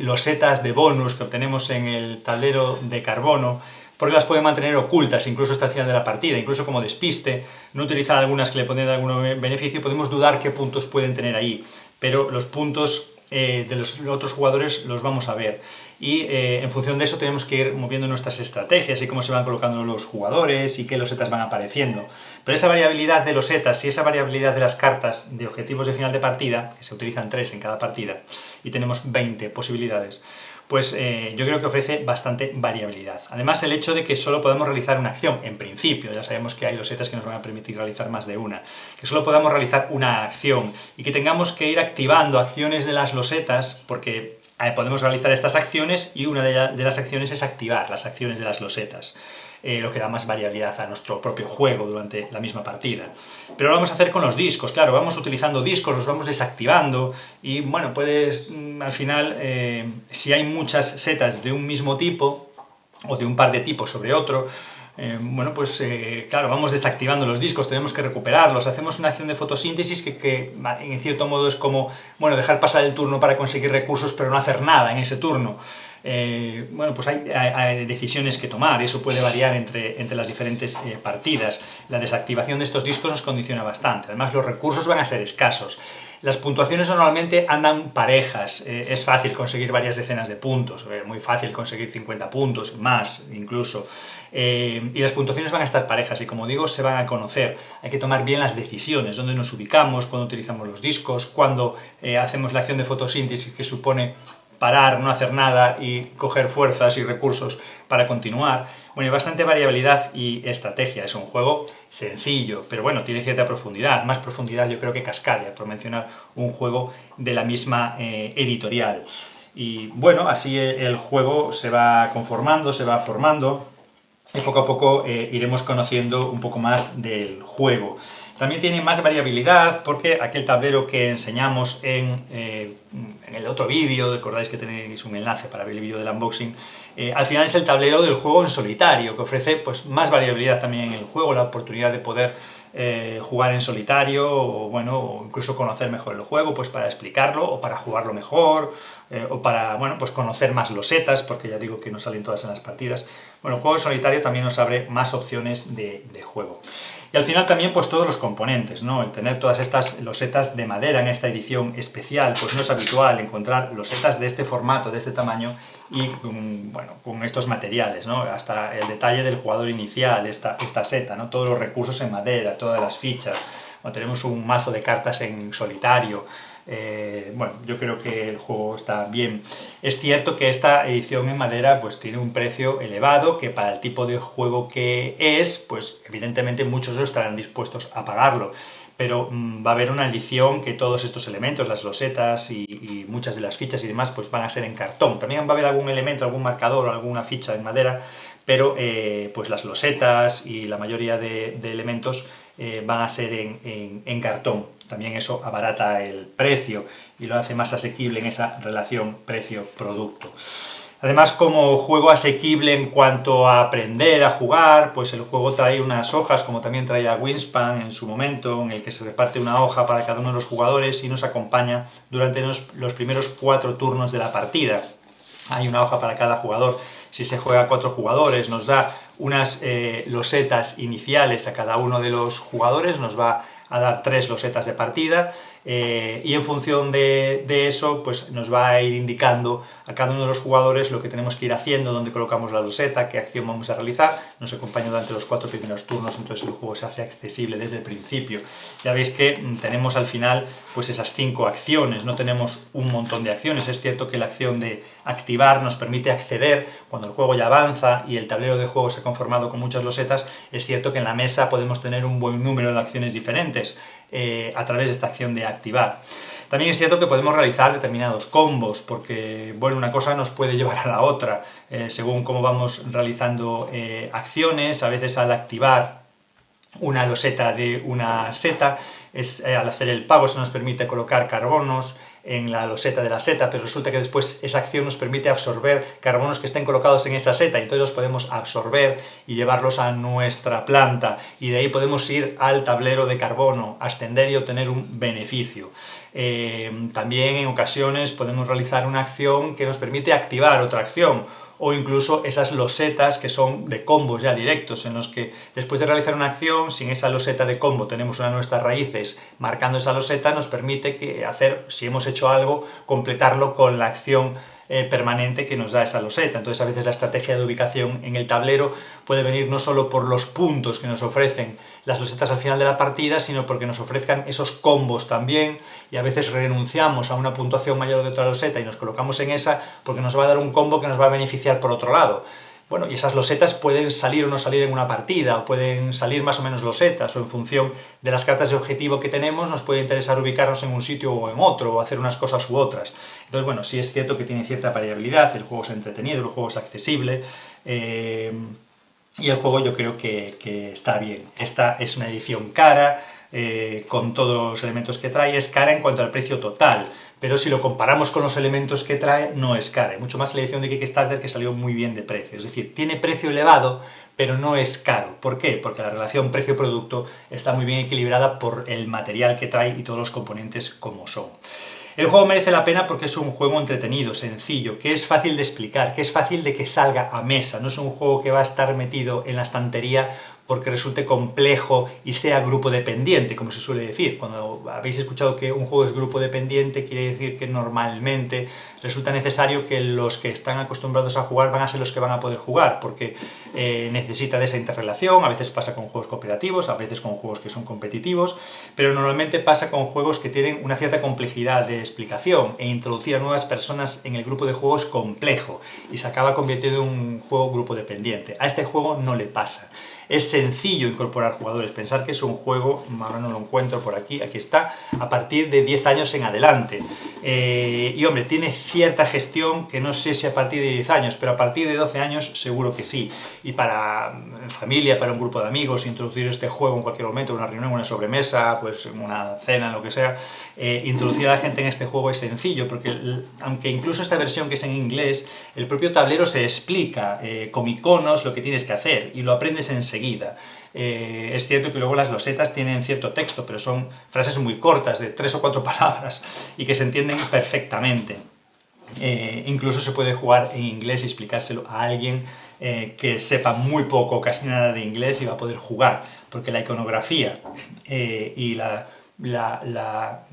losetas de bonus que obtenemos en el tablero de carbono, porque las puede mantener ocultas, incluso hasta el final de la partida, incluso como despiste, no utilizar algunas que le ponen algún beneficio, podemos dudar qué puntos pueden tener ahí, pero los puntos de los otros jugadores los vamos a ver. Y en función de eso tenemos que ir moviendo nuestras estrategias y cómo se van colocando los jugadores y qué losetas van apareciendo. Pero esa variabilidad de losetas y esa variabilidad de las cartas de objetivos de final de partida, que se utilizan 3 en cada partida, y tenemos 20 posibilidades, pues yo creo que ofrece bastante variabilidad. Además, el hecho de que solo podamos realizar una acción, en principio, ya sabemos que hay losetas que nos van a permitir realizar más de una, que solo podamos realizar una acción y que tengamos que ir activando acciones de las losetas, porque podemos realizar estas acciones y una de las acciones es activar las acciones de las losetas. Lo que da más variabilidad a nuestro propio juego durante la misma partida. Pero lo vamos a hacer con los discos, claro, vamos utilizando discos, los vamos desactivando y bueno, puedes al final, si hay muchas setas de un mismo tipo o de un par de tipos sobre otro, claro, vamos desactivando los discos, tenemos que recuperarlos, hacemos una acción de fotosíntesis que en cierto modo es como, bueno, dejar pasar el turno para conseguir recursos pero no hacer nada en ese turno. Pues hay decisiones que tomar, y eso puede variar entre las diferentes partidas. La desactivación de estos discos nos condiciona bastante, además los recursos van a ser escasos. Las puntuaciones normalmente andan parejas, es fácil conseguir varias decenas de puntos, muy fácil conseguir 50 puntos, más incluso, y las puntuaciones van a estar parejas y como digo, se van a conocer. Hay que tomar bien las decisiones, dónde nos ubicamos, cuándo utilizamos los discos, cuándo hacemos la acción de fotosíntesis que supone parar, no hacer nada y coger fuerzas y recursos para continuar. Bueno, hay bastante variabilidad y estrategia. Es un juego sencillo, pero bueno, tiene cierta profundidad. Más profundidad yo creo que Cascadia, por mencionar un juego de la misma editorial. Y bueno, así el juego se va conformando, se va formando y poco a poco iremos conociendo un poco más del juego. También tiene más variabilidad porque aquel tablero que enseñamos en el otro vídeo, recordáis que tenéis un enlace para ver el vídeo del unboxing, al final es el tablero del juego en solitario, que ofrece pues, más variabilidad también en el juego, la oportunidad de poder jugar en solitario o incluso conocer mejor el juego pues para explicarlo o para jugarlo mejor o para pues conocer más losetas, porque ya digo que no salen todas en las partidas. Bueno, el juego en solitario también nos abre más opciones de juego. Y al final también pues todos los componentes, ¿no? El tener todas estas losetas de madera en esta edición especial, pues no es habitual encontrar losetas de este formato, de este tamaño y con estos materiales, ¿no? Hasta el detalle del jugador inicial, esta seta, ¿no? Todos los recursos en madera, todas las fichas, tenemos un mazo de cartas en solitario. Yo creo que el juego está bien. Es cierto que esta edición en madera pues tiene un precio elevado, que para el tipo de juego que es, pues evidentemente muchos no estarán dispuestos a pagarlo, pero va a haber una edición que todos estos elementos, las losetas y muchas de las fichas y demás, pues van a ser en cartón. También va a haber algún elemento, algún marcador o alguna ficha en madera, pero pues las losetas y la mayoría de elementos van a ser en cartón. También eso abarata el precio y lo hace más asequible en esa relación precio-producto. Además, como juego asequible en cuanto a aprender a jugar, pues el juego trae unas hojas, como también traía Wingspan en su momento, en el que se reparte una hoja para cada uno de los jugadores y nos acompaña durante los primeros 4 turnos de la partida. Hay una hoja para cada jugador. Si se juega a 4 jugadores, nos da unas losetas iniciales a cada uno de los jugadores, nos va a dar 3 losetas de partida, y en función de eso pues nos va a ir indicando a cada uno de los jugadores lo que tenemos que ir haciendo, dónde colocamos la loseta, qué acción vamos a realizar. Nos acompaña durante los 4 primeros turnos, entonces el juego se hace accesible desde el principio. Ya veis que tenemos al final pues esas 5 acciones, no tenemos un montón de acciones. Es cierto que la acción de activar nos permite acceder cuando el juego ya avanza y el tablero de juego se ha conformado con muchas losetas. Es cierto que en la mesa podemos tener un buen número de acciones diferentes a través de esta acción de activar. También es cierto que podemos realizar determinados combos, porque bueno, una cosa nos puede llevar a la otra, según cómo vamos realizando acciones. A veces al activar una loseta de una seta, al hacer el pago se nos permite colocar carbonos en la loseta de la seta, pero resulta que después esa acción nos permite absorber carbonos que estén colocados en esa seta, y entonces los podemos absorber y llevarlos a nuestra planta, y de ahí podemos ir al tablero de carbono, ascender y obtener un beneficio. También en ocasiones podemos realizar una acción que nos permite activar otra acción, o incluso esas losetas que son de combos ya directos, en los que después de realizar una acción, sin esa loseta de combo tenemos una de nuestras raíces marcando esa loseta, nos permite hacer, si hemos hecho algo, completarlo con la acción permanente que nos da esa loseta. Entonces a veces la estrategia de ubicación en el tablero puede venir no solo por los puntos que nos ofrecen las losetas al final de la partida, sino porque nos ofrezcan esos combos también, y a veces renunciamos a una puntuación mayor de otra loseta y nos colocamos en esa porque nos va a dar un combo que nos va a beneficiar por otro lado. Bueno, y esas losetas pueden salir o no salir en una partida, o pueden salir más o menos losetas, o en función de las cartas de objetivo que tenemos nos puede interesar ubicarnos en un sitio o en otro, o hacer unas cosas u otras. Entonces, bueno, sí es cierto que tiene cierta variabilidad, el juego es entretenido, el juego es accesible, y el juego yo creo que está bien. Esta es una edición cara, con todos los elementos que trae. Es cara en cuanto al precio total, pero si lo comparamos con los elementos que trae, no es cara. Mucho más la edición de Kickstarter, que salió muy bien de precio. Es decir, tiene precio elevado, pero no es caro. ¿Por qué? Porque la relación precio-producto está muy bien equilibrada por el material que trae y todos los componentes como son. El juego merece la pena porque es un juego entretenido, sencillo, que es fácil de explicar, que es fácil de que salga a mesa. No es un juego que va a estar metido en la estantería porque resulte complejo y sea grupo dependiente, como se suele decir. Cuando habéis escuchado que un juego es grupo dependiente, quiere decir que normalmente resulta necesario que los que están acostumbrados a jugar van a ser los que van a poder jugar, porque necesita de esa interrelación. A veces pasa con juegos cooperativos, a veces con juegos que son competitivos, pero normalmente pasa con juegos que tienen una cierta complejidad de explicación, e introducir a nuevas personas en el grupo de juego es complejo, y se acaba convirtiendo en un juego grupo dependiente. A este juego no le pasa. Es sencillo incorporar jugadores. Pensar que es un juego, ahora no lo encuentro por aquí, aquí está, a partir de 10 años en adelante. Y hombre, tiene cierta gestión que no sé si a partir de 10 años, pero a partir de 12 años seguro que sí. Y para familia, para un grupo de amigos, introducir este juego en cualquier momento, en una reunión, en una sobremesa, pues en una cena, en lo que sea, introducir a la gente en este juego es sencillo, porque aunque incluso esta versión que es en inglés, el propio tablero se explica con iconos lo que tienes que hacer, y lo aprendes enseguida. Es cierto que luego las losetas tienen cierto texto, pero son frases muy cortas, de 3 o 4 palabras, y que se entienden perfectamente. Incluso se puede jugar en inglés y explicárselo a alguien que sepa muy poco, casi nada de inglés, y va a poder jugar, porque la iconografía y la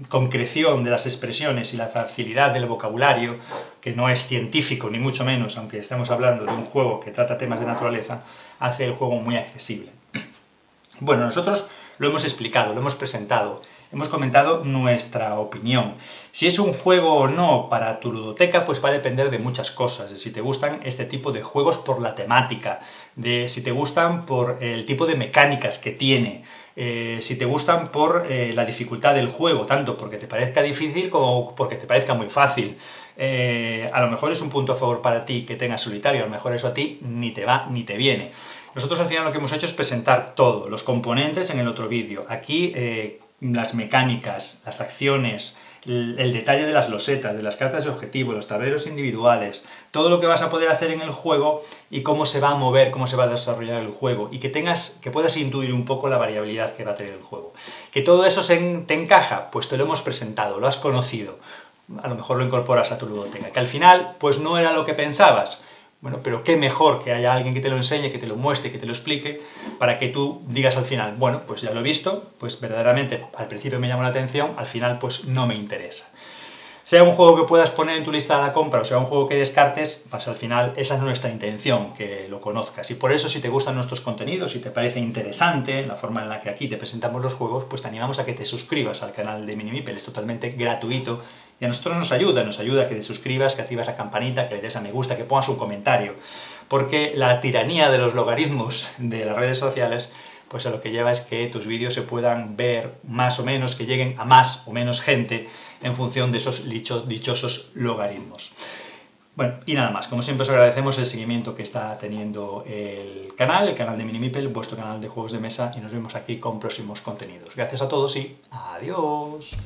concreción de las expresiones y la facilidad del vocabulario, que no es científico ni mucho menos, aunque estemos hablando de un juego que trata temas de naturaleza, hace el juego muy accesible. Bueno, nosotros lo hemos explicado, lo hemos presentado, hemos comentado nuestra opinión. Si es un juego o no para tu ludoteca, pues va a depender de muchas cosas, de si te gustan este tipo de juegos por la temática, de si te gustan por el tipo de mecánicas que tiene, si te gustan por la dificultad del juego, tanto porque te parezca difícil como porque te parezca muy fácil. A lo mejor es un punto a favor para ti que tengas solitario, a lo mejor eso a ti ni te va ni te viene. Nosotros al final lo que hemos hecho es presentar todo, los componentes en el otro vídeo. Aquí las mecánicas, las acciones, el detalle de las losetas, de las cartas de objetivo, los tableros individuales, todo lo que vas a poder hacer en el juego y cómo se va a mover, cómo se va a desarrollar el juego, y que puedas intuir un poco la variabilidad que va a tener el juego. ¿Que todo eso te encaja? Pues te lo hemos presentado, lo has conocido. A lo mejor lo incorporas a tu ludoteca. ¿Que al final pues no era lo que pensabas? Bueno, pero qué mejor que haya alguien que te lo enseñe, que te lo muestre, que te lo explique, para que tú digas al final, bueno, pues ya lo he visto, pues verdaderamente al principio me llamó la atención, al final pues no me interesa. Sea un juego que puedas poner en tu lista de la compra o sea un juego que descartes, pues al final esa es nuestra intención, que lo conozcas. Y por eso, si te gustan nuestros contenidos, si te parece interesante la forma en la que aquí te presentamos los juegos, pues te animamos a que te suscribas al canal de Minimipel, es totalmente gratuito y a nosotros nos ayuda a que te suscribas, que activas la campanita, que le des a me gusta, que pongas un comentario. Porque la tiranía de los logaritmos de las redes sociales pues a lo que lleva es que tus vídeos se puedan ver más o menos, que lleguen a más o menos gente en función de esos dichosos logaritmos. Bueno, y nada más, como siempre os agradecemos el seguimiento que está teniendo el canal de Minimipel, vuestro canal de juegos de mesa, y nos vemos aquí con próximos contenidos. Gracias a todos y adiós.